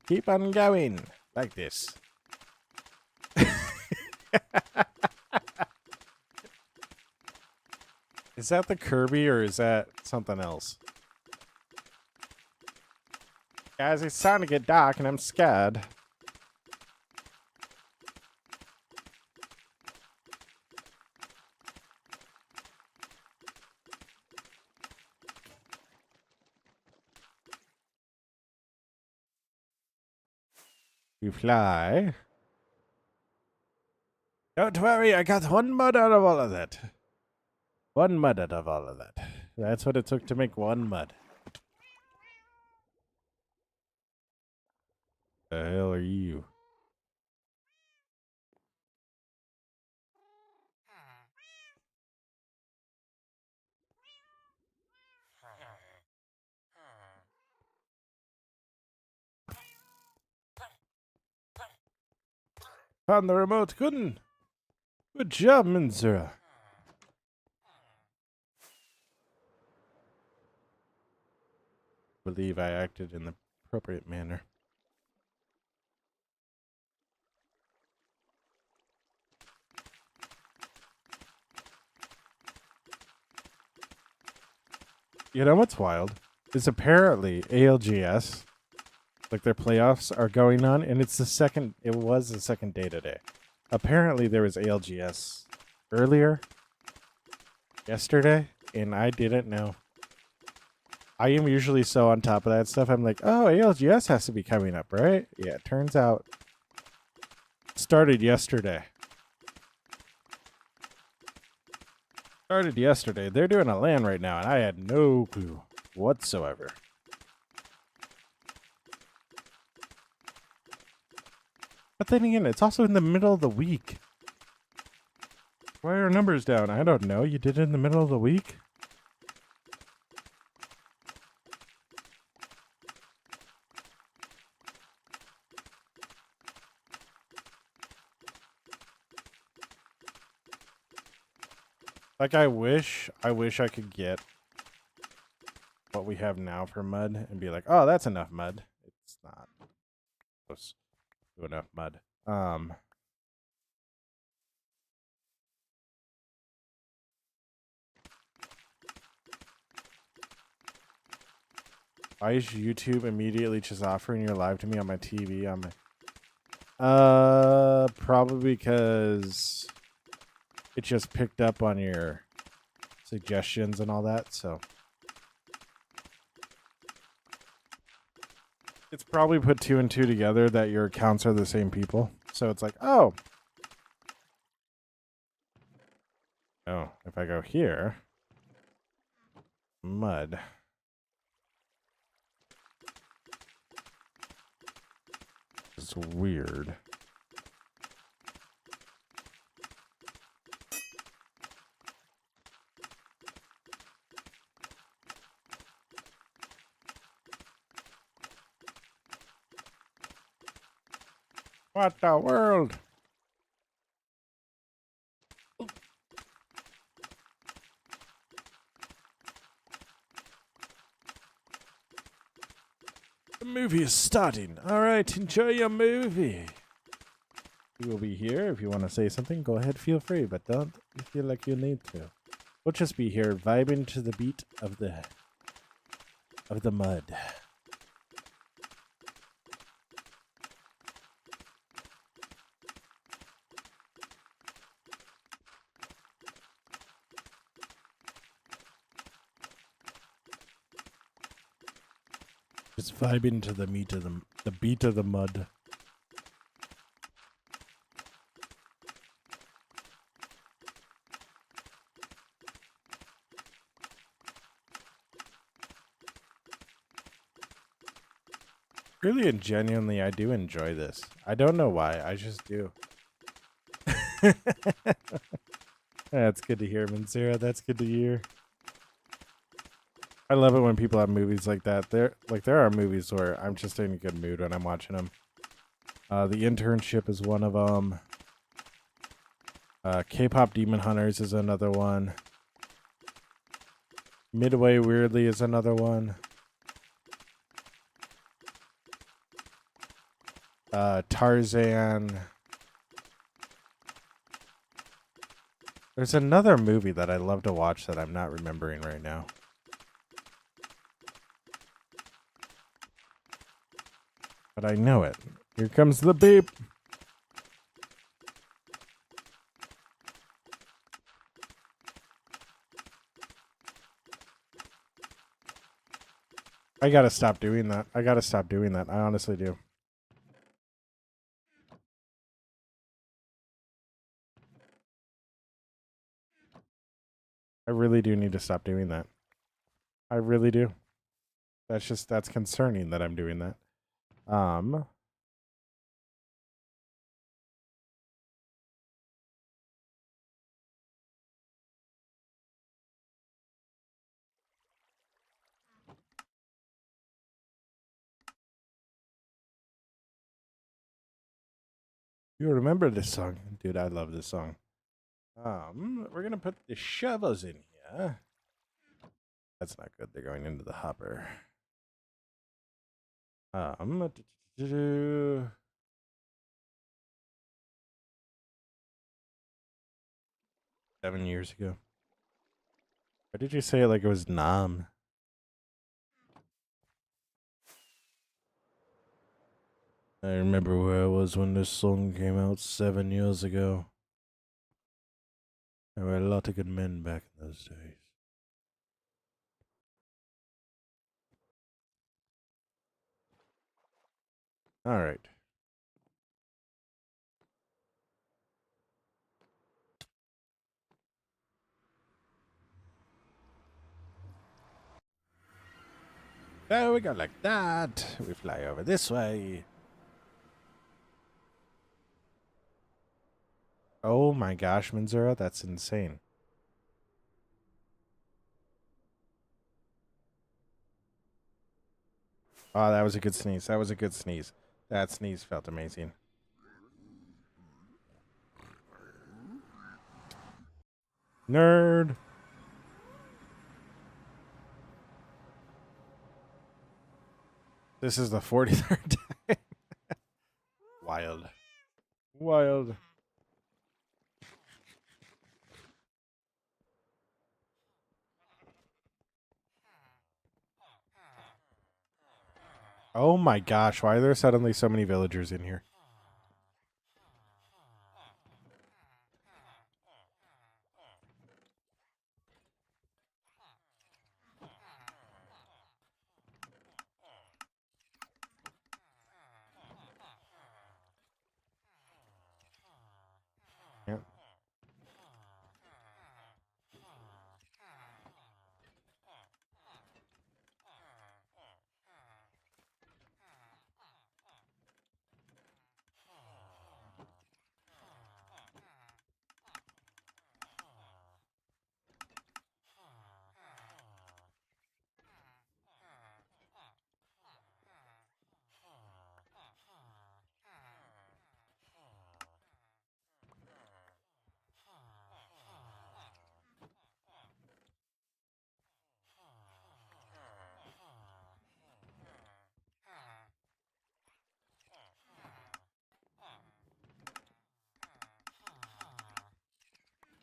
keep on going like this. Is that the Kirby or is that something else? Guys, it's starting to get dark and I'm scared. You fly. Don't worry, I got one mud out of all of that. One mud out of all of that. That's what it took to make one mud. The hell are you? Found the remote. Good job, Minzura. Believe I acted in the appropriate manner. You know what's wild? Is apparently ALGS, like their playoffs are going on, and it was the second day today. Apparently there was ALGS earlier, yesterday, and I didn't know. I am usually so on top of that stuff. I'm like, oh, ALGS has to be coming up, right? Yeah, it turns out it started yesterday. They're doing a LAN right now, and I had no clue whatsoever. But then again, it's also in the middle of the week. Why are our numbers down? I don't know. You did it in the middle of the week? Like, I wish I could get what we have now for mud and be like, oh, that's enough mud. It's not close to enough mud. Why is YouTube immediately just offering your live to me on my TV? On my probably because it just picked up on your suggestions and all that, so it's probably put 2 and 2 together that your accounts are the same people. So it's like, oh, if I go here, mud. It's weird. What the world? The movie is starting. All right, enjoy your movie. We will be here. If you want to say something, go ahead, feel free, but don't feel like you need to. We'll just be here vibing to the beat of the mud. Just vibing to the meat of the beat of the mud. Really and genuinely, I do enjoy this. I don't know why. I just do. That's good to hear, Manzera. That's good to hear. I love it when people have movies like that. There are movies where I'm just in a good mood when I'm watching them. The Internship is one of them. K-pop Demon Hunters is another one. Midway Weirdly is another one. Tarzan. There's another movie that I love to watch that I'm not remembering right now. But I know it. Here comes the beep. I gotta stop doing that. I honestly do. I really do need to stop doing that. I really do. That's concerning that I'm doing that. You remember this song? Dude, I love this song. We're gonna put the shovels in here. That's not good. They're going into the hopper. 7 years ago. Why did you say it like it was Nam? I remember where I was when this song came out 7 years ago. There were a lot of good men back in those days. All right. There we go like that. We fly over this way. Oh my gosh, Manzura, that's insane. Oh, that was a good sneeze. That was a good sneeze. That sneeze felt amazing. Nerd. This is the 43rd time. Wild. Wild. Oh my gosh, why are there suddenly so many villagers in here? Yeah.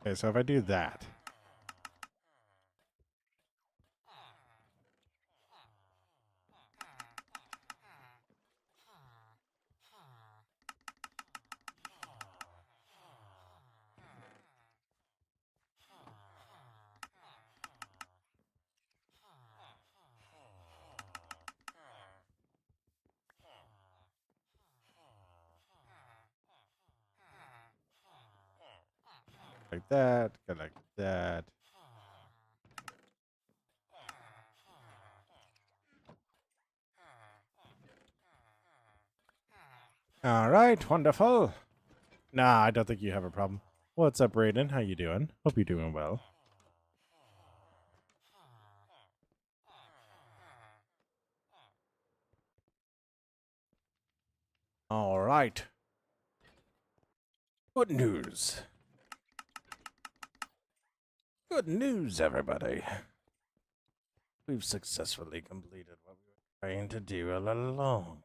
Okay, so if I do that. Like that. Go like that. All right, wonderful. Nah, I don't think you have a problem. What's up, Raiden? How you doing? Hope you're doing well. All right. Good news. Good news, everybody. We've successfully completed what we were trying to do all along.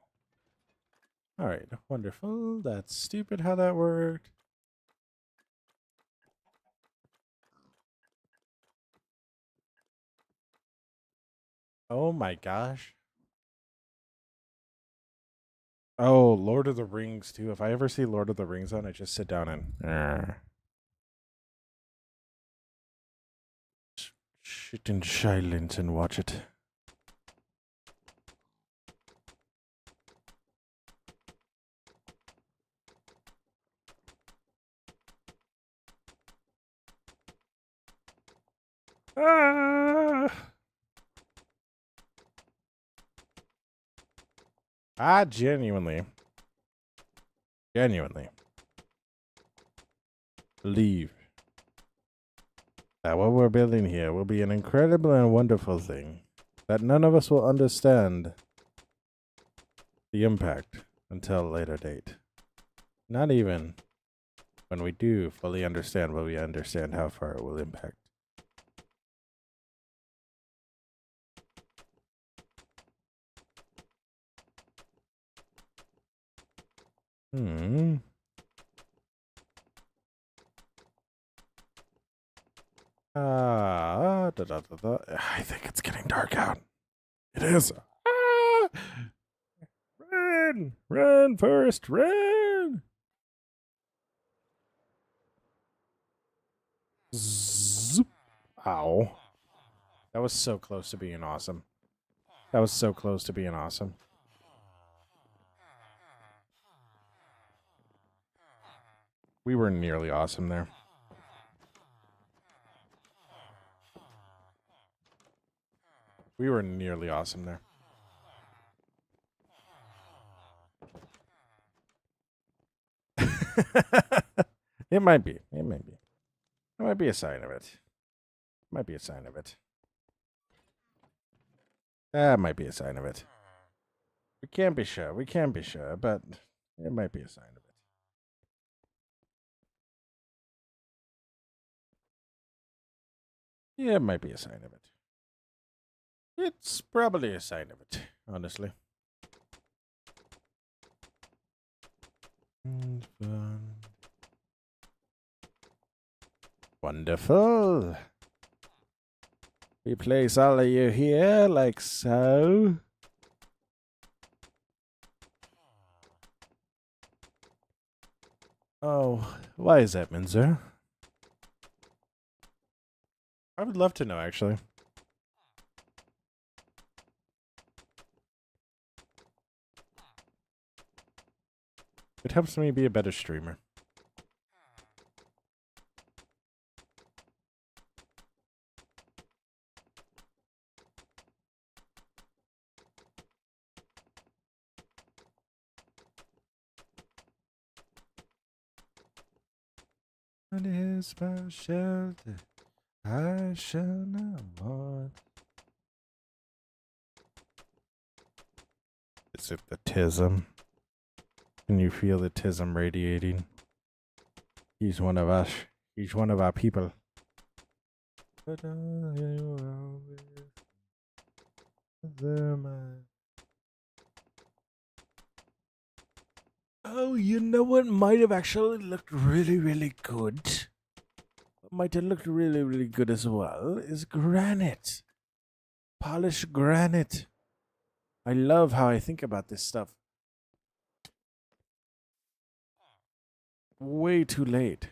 All right, wonderful. That's stupid how that worked. Oh my gosh. Oh, Lord of the Rings too. If I ever see Lord of the Rings on, I just sit down and sit in silence and watch it. Ah, genuinely believe that what we're building here will be an incredible and wonderful thing that none of us will understand the impact until a later date. Not even when we do fully understand, will we understand how far it will impact. I think it's getting dark out. It is. Ah! Run! Run, Forrest, run! Zoop. Ow. That was so close to being awesome. That was so close to being awesome. We were nearly awesome there. We were nearly awesome there. It might be. It might be. It might be a sign of it. It might be a sign of it. That might be a sign of it. We can't be sure. We can't be sure, but it might be a sign of it. Yeah, it might be a sign of it. It's probably a sign of it, honestly. Fun. Wonderful. We place all of you here like so. Oh, why is that, Minzer? I would love to know, actually. It helps me be a better streamer. What is my shelter? I shall not want. Is it the tism? Can you feel the tism radiating? He's one of us. He's one of our people. But oh, you know what might have actually looked really, really good? What might have looked really, really good as well is granite. Polished granite. I love how I think about this stuff. Way too late.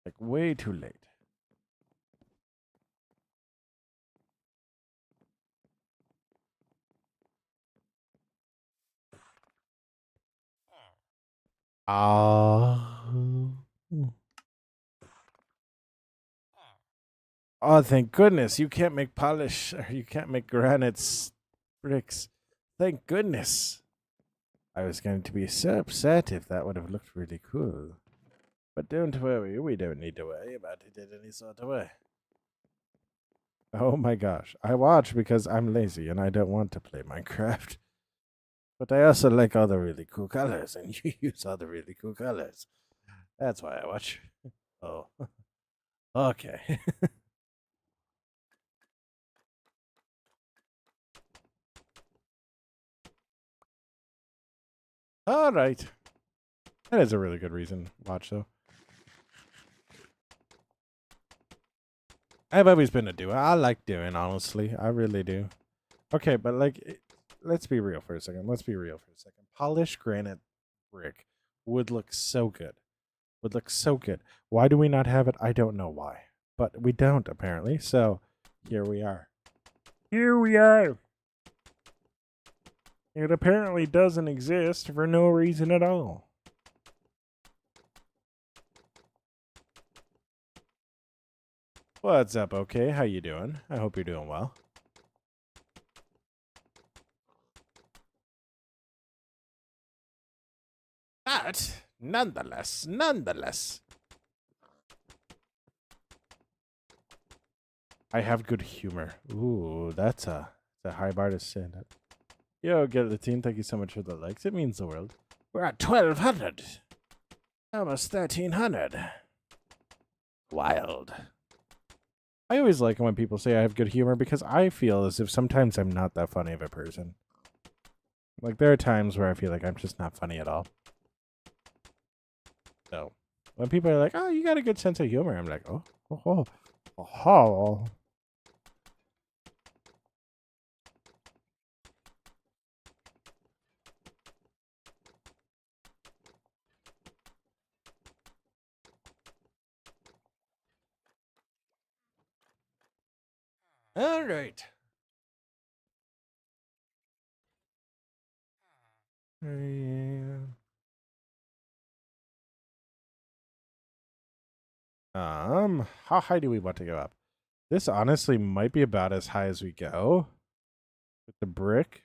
Like, way too late. Ah. Oh, thank goodness. You can't make polish, or you can't make granite bricks. Thank goodness. I was going to be so upset if that would have looked really cool. But don't worry, we don't need to worry about it in any sort of way. Oh my gosh. I watch because I'm lazy and I don't want to play Minecraft. But I also like all the really cool colors, and you use all the really cool colors. That's why I watch. Oh. Okay. All right. That is a really good reason to watch, though. I've always been a doer. I like doing, honestly. I really do. Okay, but like, let's be real for a second. Let's be real for a second. Polished granite brick would look so good. Would look so good. Why do we not have it? I don't know why. But we don't, apparently. So, here we are. Here we are. It apparently doesn't exist for no reason at all. What's up, okay? How you doing? I hope you're doing well. But, nonetheless, I have good humor. Ooh, that's a high bar to stand at. Yo, Guillotine, thank you so much for the likes. It means the world. We're at 1,200. Almost 1,300. Wild. I always like it when people say I have good humor because I feel as if sometimes I'm not that funny of a person. Like, there are times where I feel like I'm just not funny at all. So, when people are like, oh, you got a good sense of humor, I'm like, oh. All right. Yeah. How high do we want to go up? This honestly might be about as high as we go with the brick.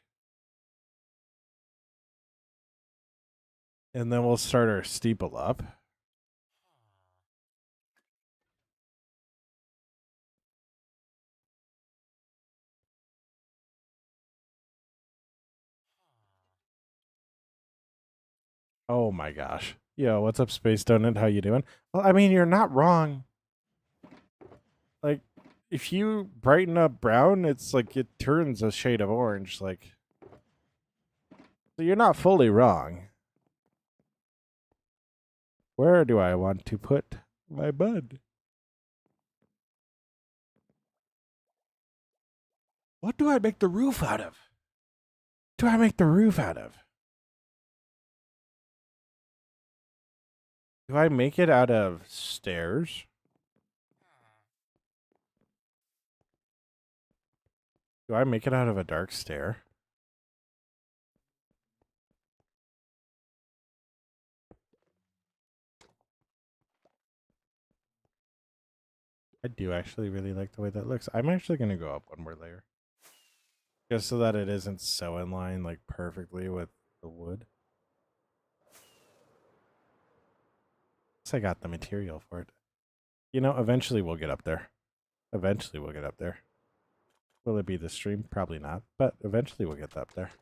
And then we'll start our steeple up. Oh my gosh. Yo, what's up, Space Donut? How you doing? Well, I mean, you're not wrong. Like, if you brighten up brown, it's like it turns a shade of orange. Like, so you're not fully wrong. Where do I want to put my bud? What do I make the roof out of? What do I make the roof out of? Do I make it out of stairs? Do I make it out of a dark stair? I do actually really like the way that looks. I'm actually going to go up one more layer. Just so that it isn't so in line, like, perfectly with the wood. I got the material for it. You know, eventually we'll get up there. Eventually we'll get up there. Will it be the stream? Probably not, but eventually we'll get up there.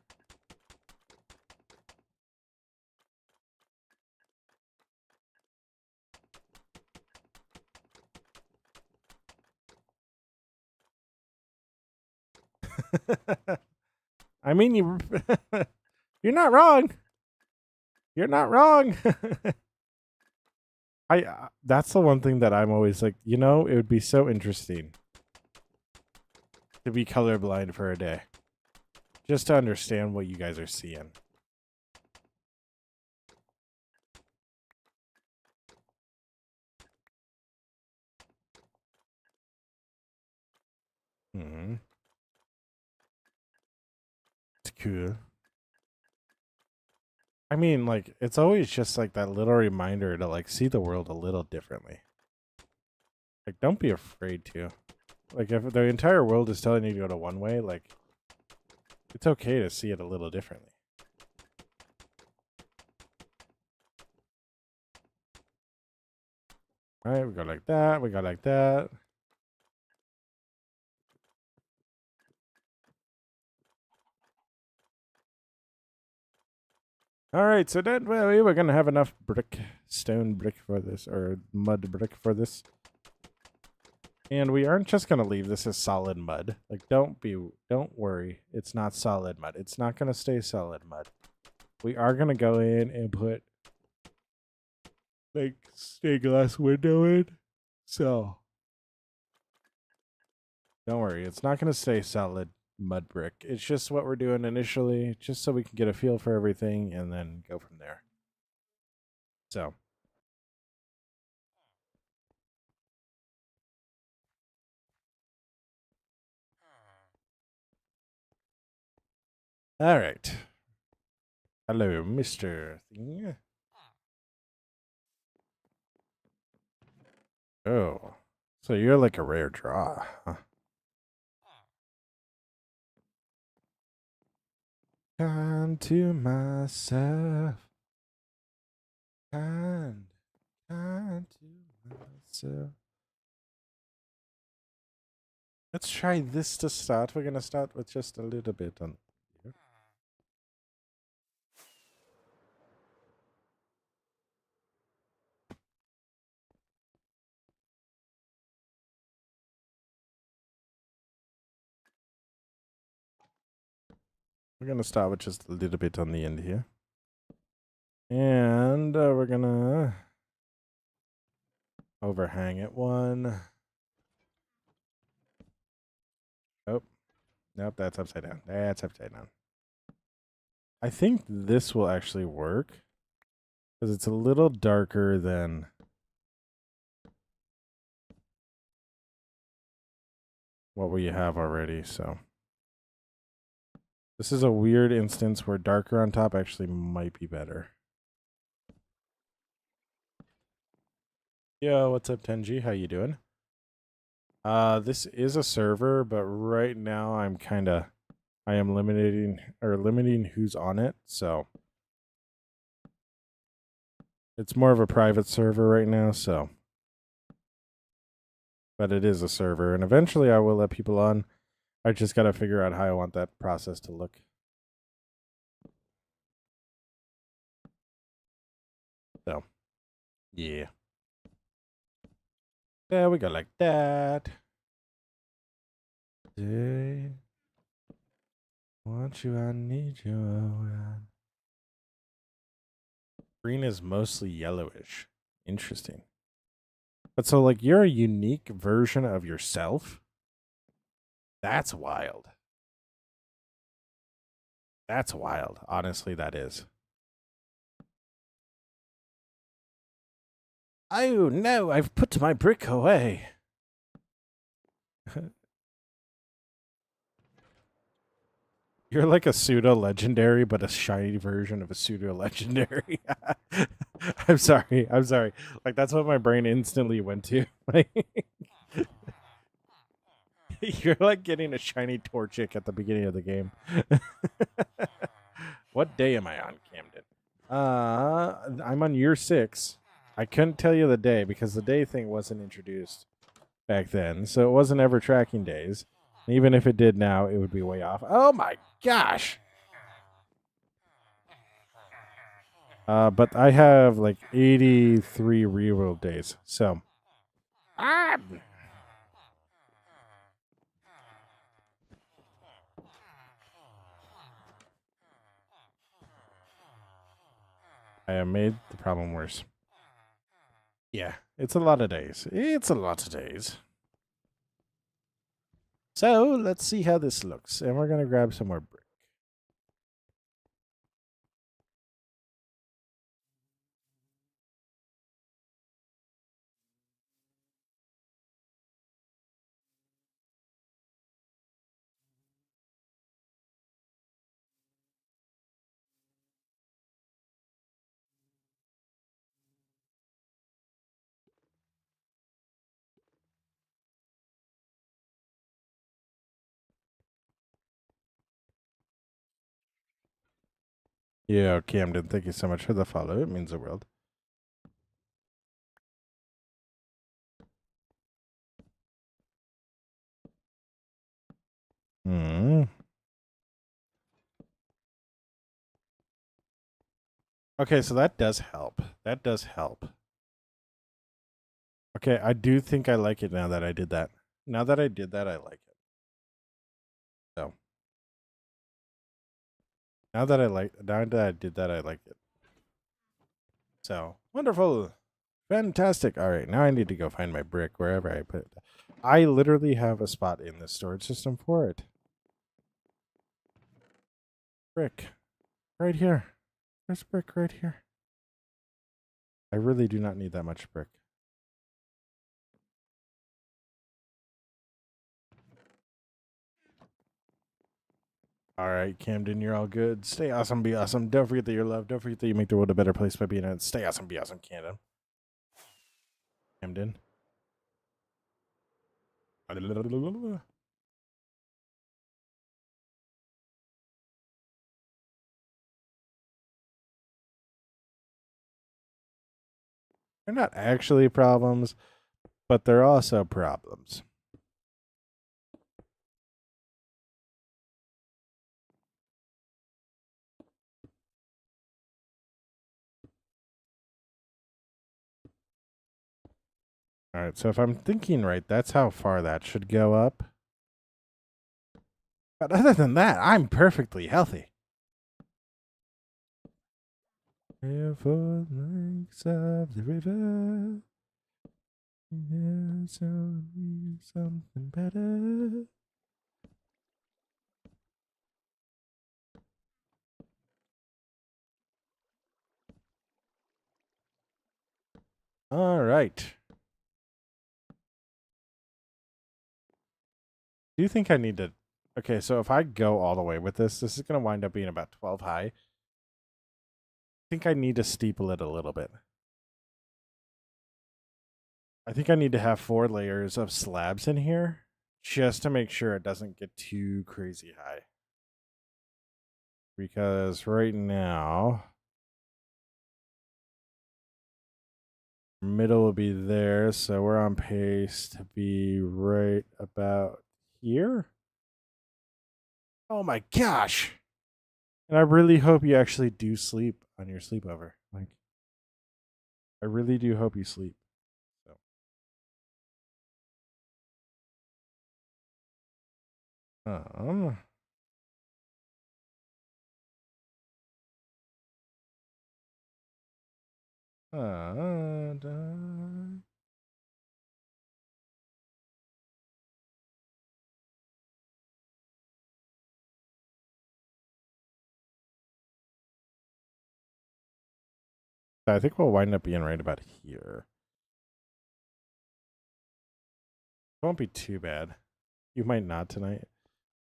I mean, you're not wrong. You're not wrong. That's the one thing that I'm always like, you know, it would be so interesting to be colorblind for a day. Just to understand what you guys are seeing. Hmm. It's cool. I mean, like, it's always just like that little reminder to like see the world a little differently. Like, don't be afraid to. Like, if the entire world is telling you to go to one way, like, it's okay to see it a little differently. All right, we go like that. We go like that. All right, so that way we're gonna have enough stone brick for this, or mud brick for this. And we aren't just gonna leave this as solid mud. Like, don't worry, it's not solid mud. It's not gonna stay solid mud. We are gonna go in and put like stained glass window in. So don't worry, it's not gonna stay solid mud brick. It's just what we're doing initially, just so we can get a feel for everything and then go from there. So all right. Hello, Mr. Thing. Oh. So you're like a rare draw, huh? Kind to myself. Kind to myself. Let's try this to start. We're gonna start with just a little bit on here. We're gonna start with just a little bit on the end here. And we're gonna overhang it one. Oh, nope, that's upside down. That's upside down. I think this will actually work because it's a little darker than what we have already. So this is a weird instance where darker on top actually might be better. Yo, what's up, Tenji? How you doing? This is a server, but right now I am limiting who's on it, so it's more of a private server right now, so but it is a server, and eventually I will let people on. I just gotta figure out how I want that process to look. So yeah. There we go, like that. Day, want you, I need you. Green is mostly yellowish. Interesting. But so, like, you're a unique version of yourself? That's wild. That's wild. Honestly, that is. Oh, no, I've put my brick away. You're like a pseudo-legendary, but a shiny version of a pseudo-legendary. I'm sorry. I'm sorry. Like, that's what my brain instantly went to. You're like getting a shiny Torchic at the beginning of the game. What day am I on, Camden? I'm on year 6. I couldn't tell you the day because the day thing wasn't introduced back then, so it wasn't ever tracking days. And even if it did now, it would be way off. Oh my gosh! But I have like 83 reroll days, so. Ah! I have made the problem worse. Yeah, it's a lot of days. It's a lot of days. So let's see how this looks, and we're gonna grab some more brick. Yeah, Camden, thank you so much for the follow. It means the world. Hmm. Okay, so that does help. That does help. Okay, I do think I like it now that I did that. Now that I did that, I like it. So now that I did that, I like it. So wonderful. Fantastic. All right, now I need to go find my brick wherever I put it. I literally have a spot in the storage system for it. Brick. Right here. There's brick right here. I really do not need that much brick. All right, Camden, you're all good. Stay awesome, be awesome. Don't forget that you're loved. Don't forget that you make the world a better place by being in it. Stay awesome, be awesome, Camden. Camden. They're not actually problems, but they're also problems. All right, so if I'm thinking right, that's how far that should go up. But other than that, I'm perfectly healthy. For the lakes of the river, yes, something better. All right. Do you think I need to? Okay, so if I go all the way with this is going to wind up being about 12 high. I think I need to steeple it a little bit. I think I need to have 4 layers of slabs in here just to make sure it doesn't get too crazy high. Because right now, middle will be there, so we're on pace to be right about here. Oh my gosh. And I really hope you actually do sleep on your sleepover. Like, I really do hope you sleep. So. Um, uh, I think we'll wind up being right about here. It won't be too bad. You might not tonight.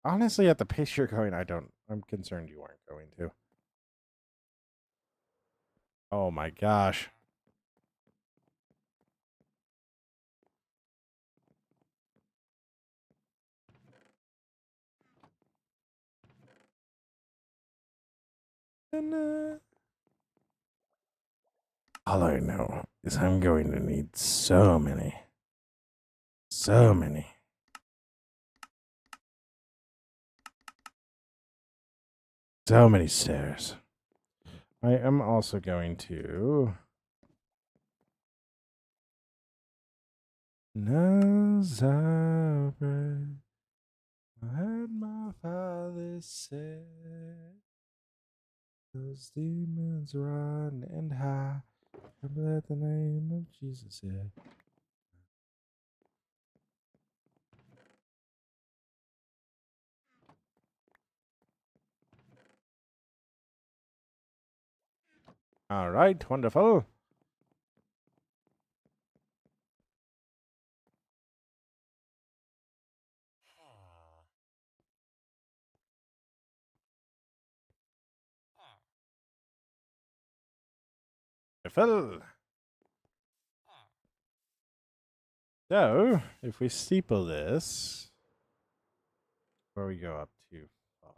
Honestly, at the pace you're going, I'm concerned you aren't going to. Oh my gosh. All I know is I'm going to need so many stairs. I am also going to Nazareth. I heard my father say, those demons run and hide. Let the name of Jesus in. All right, wonderful. Wonderful. So, if we steeple this, before we go up too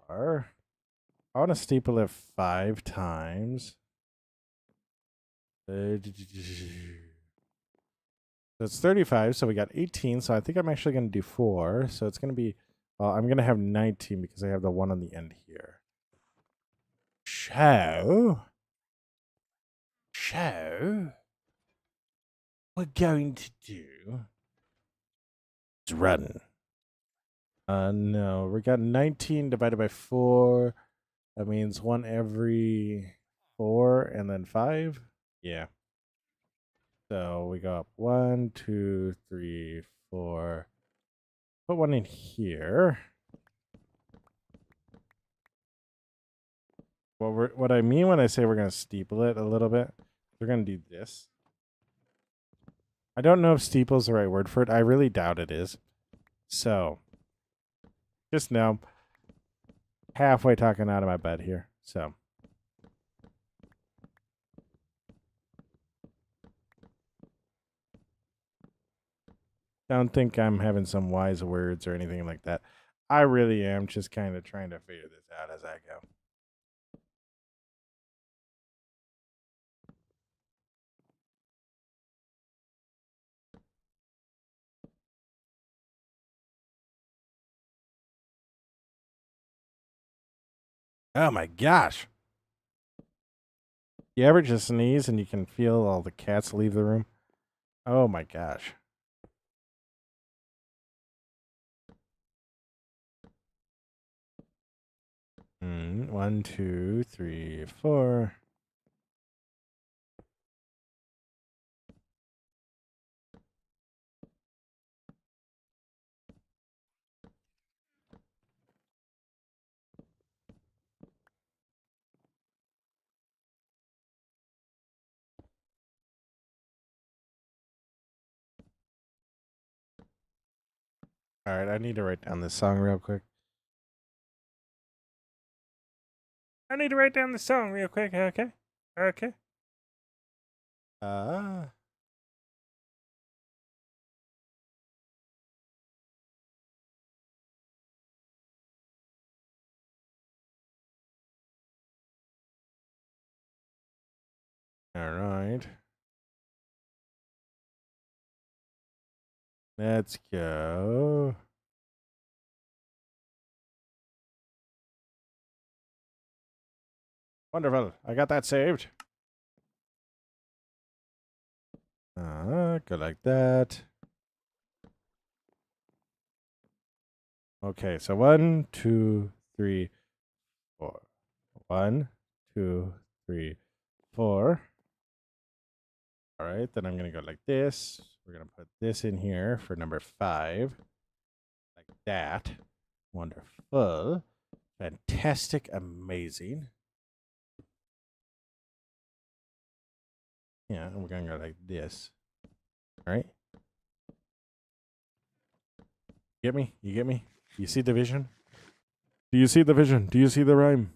far, I want to steeple it 5 times. So it's 35, so we got 18. So I think I'm actually going to do 4. So it's going to be, well, I'm going to have 19 because I have the 1 on the end here. So we're going to do is run. No, we got 19 divided by 4. That means 1 every 4 and then 5. Yeah. So we go up 1, 2, 3, 4. Put 1 in here. What I mean when I say we're going to steeple it a little bit, we're going to do this. I don't know if steeple is the right word for it. I really doubt it is. So, just know, halfway talking out of my bed here. So, don't think I'm having some wise words or anything like that. I really am just kind of trying to figure this out as I go. Oh my gosh. You ever just sneeze and you can feel all the cats leave the room? Oh my gosh. One, two, three, 4. All right, I need to write down this song real quick. Okay. Okay. All right. Let's go. Wonderful. I got that saved. Go like that. Okay, so 1, 2, 3, 4. 1, 2, 3, 4. All right, then I'm going to go like this. We're going to put this in here for number 5. Like that. Wonderful. Fantastic. Amazing. Yeah, and we're going to go like this. All right. Get me? You get me? You see the vision? Do you see the vision? Do you see the rhyme?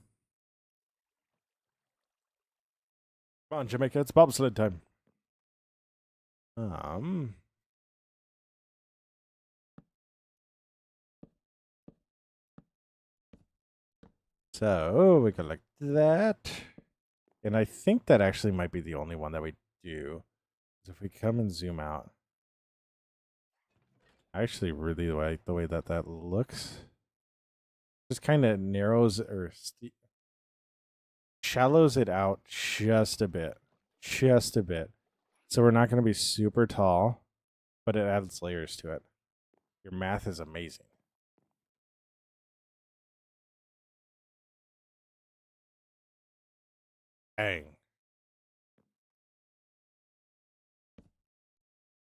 Come on, Jamaica, it's bobsled time. So we go like that. And I think that actually might be the only one that we do. If we come and zoom out, I actually really like the way that that looks. Just kind of narrows or shallows it out just a bit. Just a bit. So we're not going to be super tall, but it adds layers to it. Your math is amazing. Dang.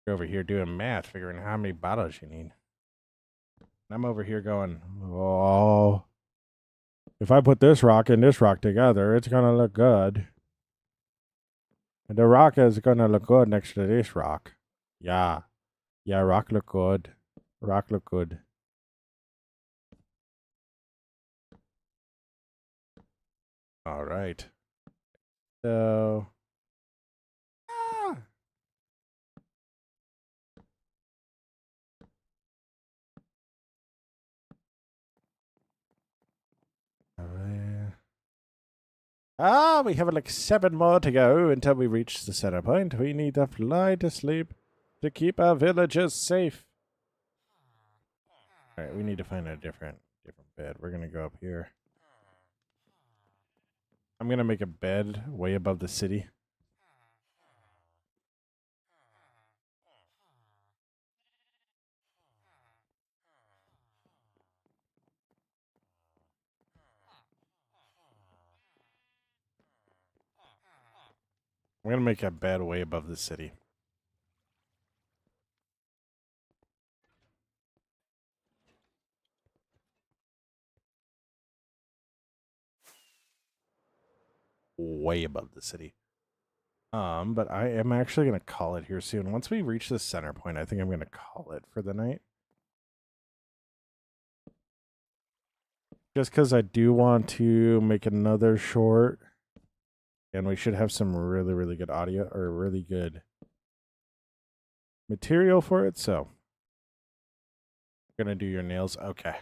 You're over here doing math, figuring how many bottles you need. And I'm over here going, oh, if I put this rock and this rock together, it's going to look good. And the rock is going to look good next to this rock. Yeah. Yeah, rock look good. Rock look good. All right. So. Ah. All right. We have like 7 more to go until we reach the center point. We need to fly to sleep to keep our villagers safe. Alright, we need to find a different bed. We're gonna go up here. I'm gonna make a bed way above the city. I'm gonna make a bed way above the city. Way above the city. But I am actually gonna call it here soon. Once we reach the center point, I think I'm gonna call it for the night. Just because I do want to make another short. And we should have some really, really good audio or really good material for it. So, gonna do your nails. Okay.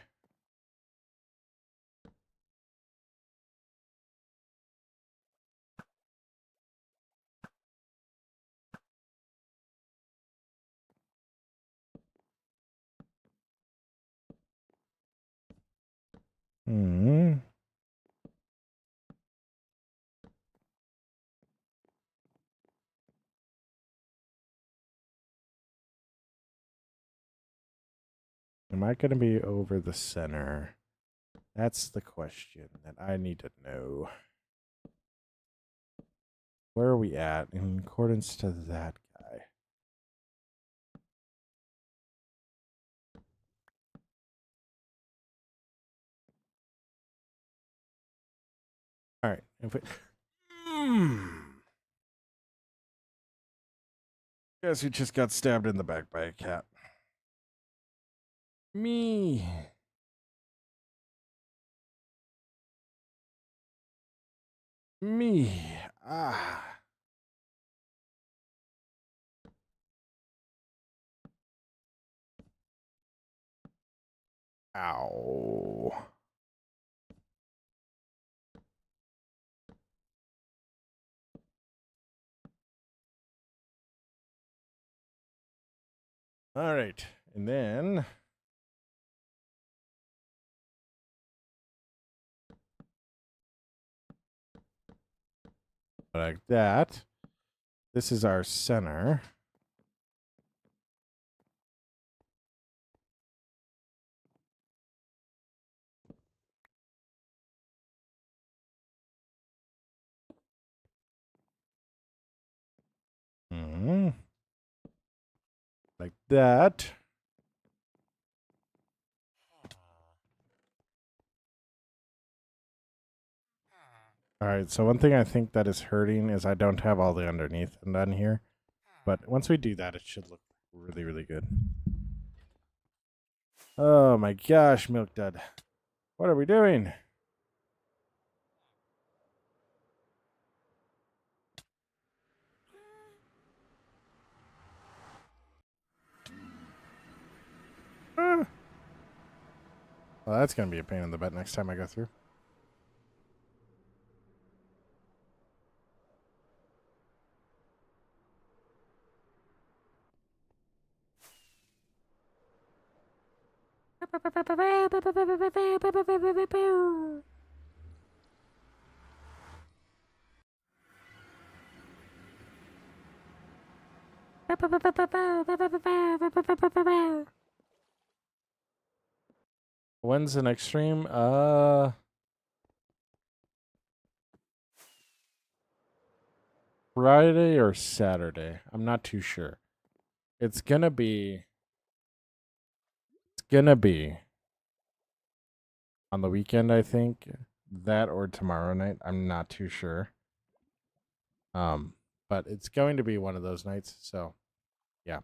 Hmm. Am I going to be over the center? That's the question that I need to know. Where are we at in accordance to that guy? All right. If we... Guess who just got stabbed in the back by a cat? Me. Me. Ah. Ow. All right. And then like that. This is our center. Like that. All right, so one thing I think that is hurting is I don't have all the underneath and done here. But once we do that, it should look really, really good. Oh my gosh, Milk Dud. What are we doing? Well, that's going to be a pain in the butt next time I go through. When's the next stream? Friday or Saturday. I'm not too sure. It's gonna be on the weekend, I think. That or tomorrow night. I'm not too sure. But it's going to be one of those nights, so yeah.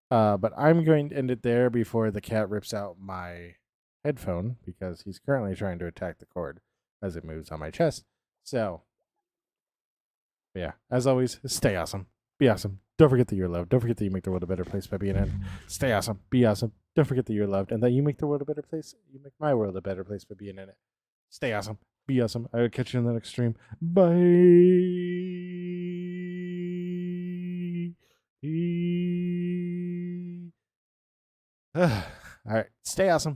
But I'm going to end it there before the cat rips out my headphone because he's currently trying to attack the cord as it moves on my chest. So yeah, as always, stay awesome. Be awesome. Don't forget that you're loved. Don't forget that you make the world a better place by being in it. Stay awesome. Be awesome. Don't forget that you're loved and that you make the world a better place. You make my world a better place by being in it. Stay awesome. Be Be awesome. I will catch you in the next stream. Bye. All right. Stay awesome.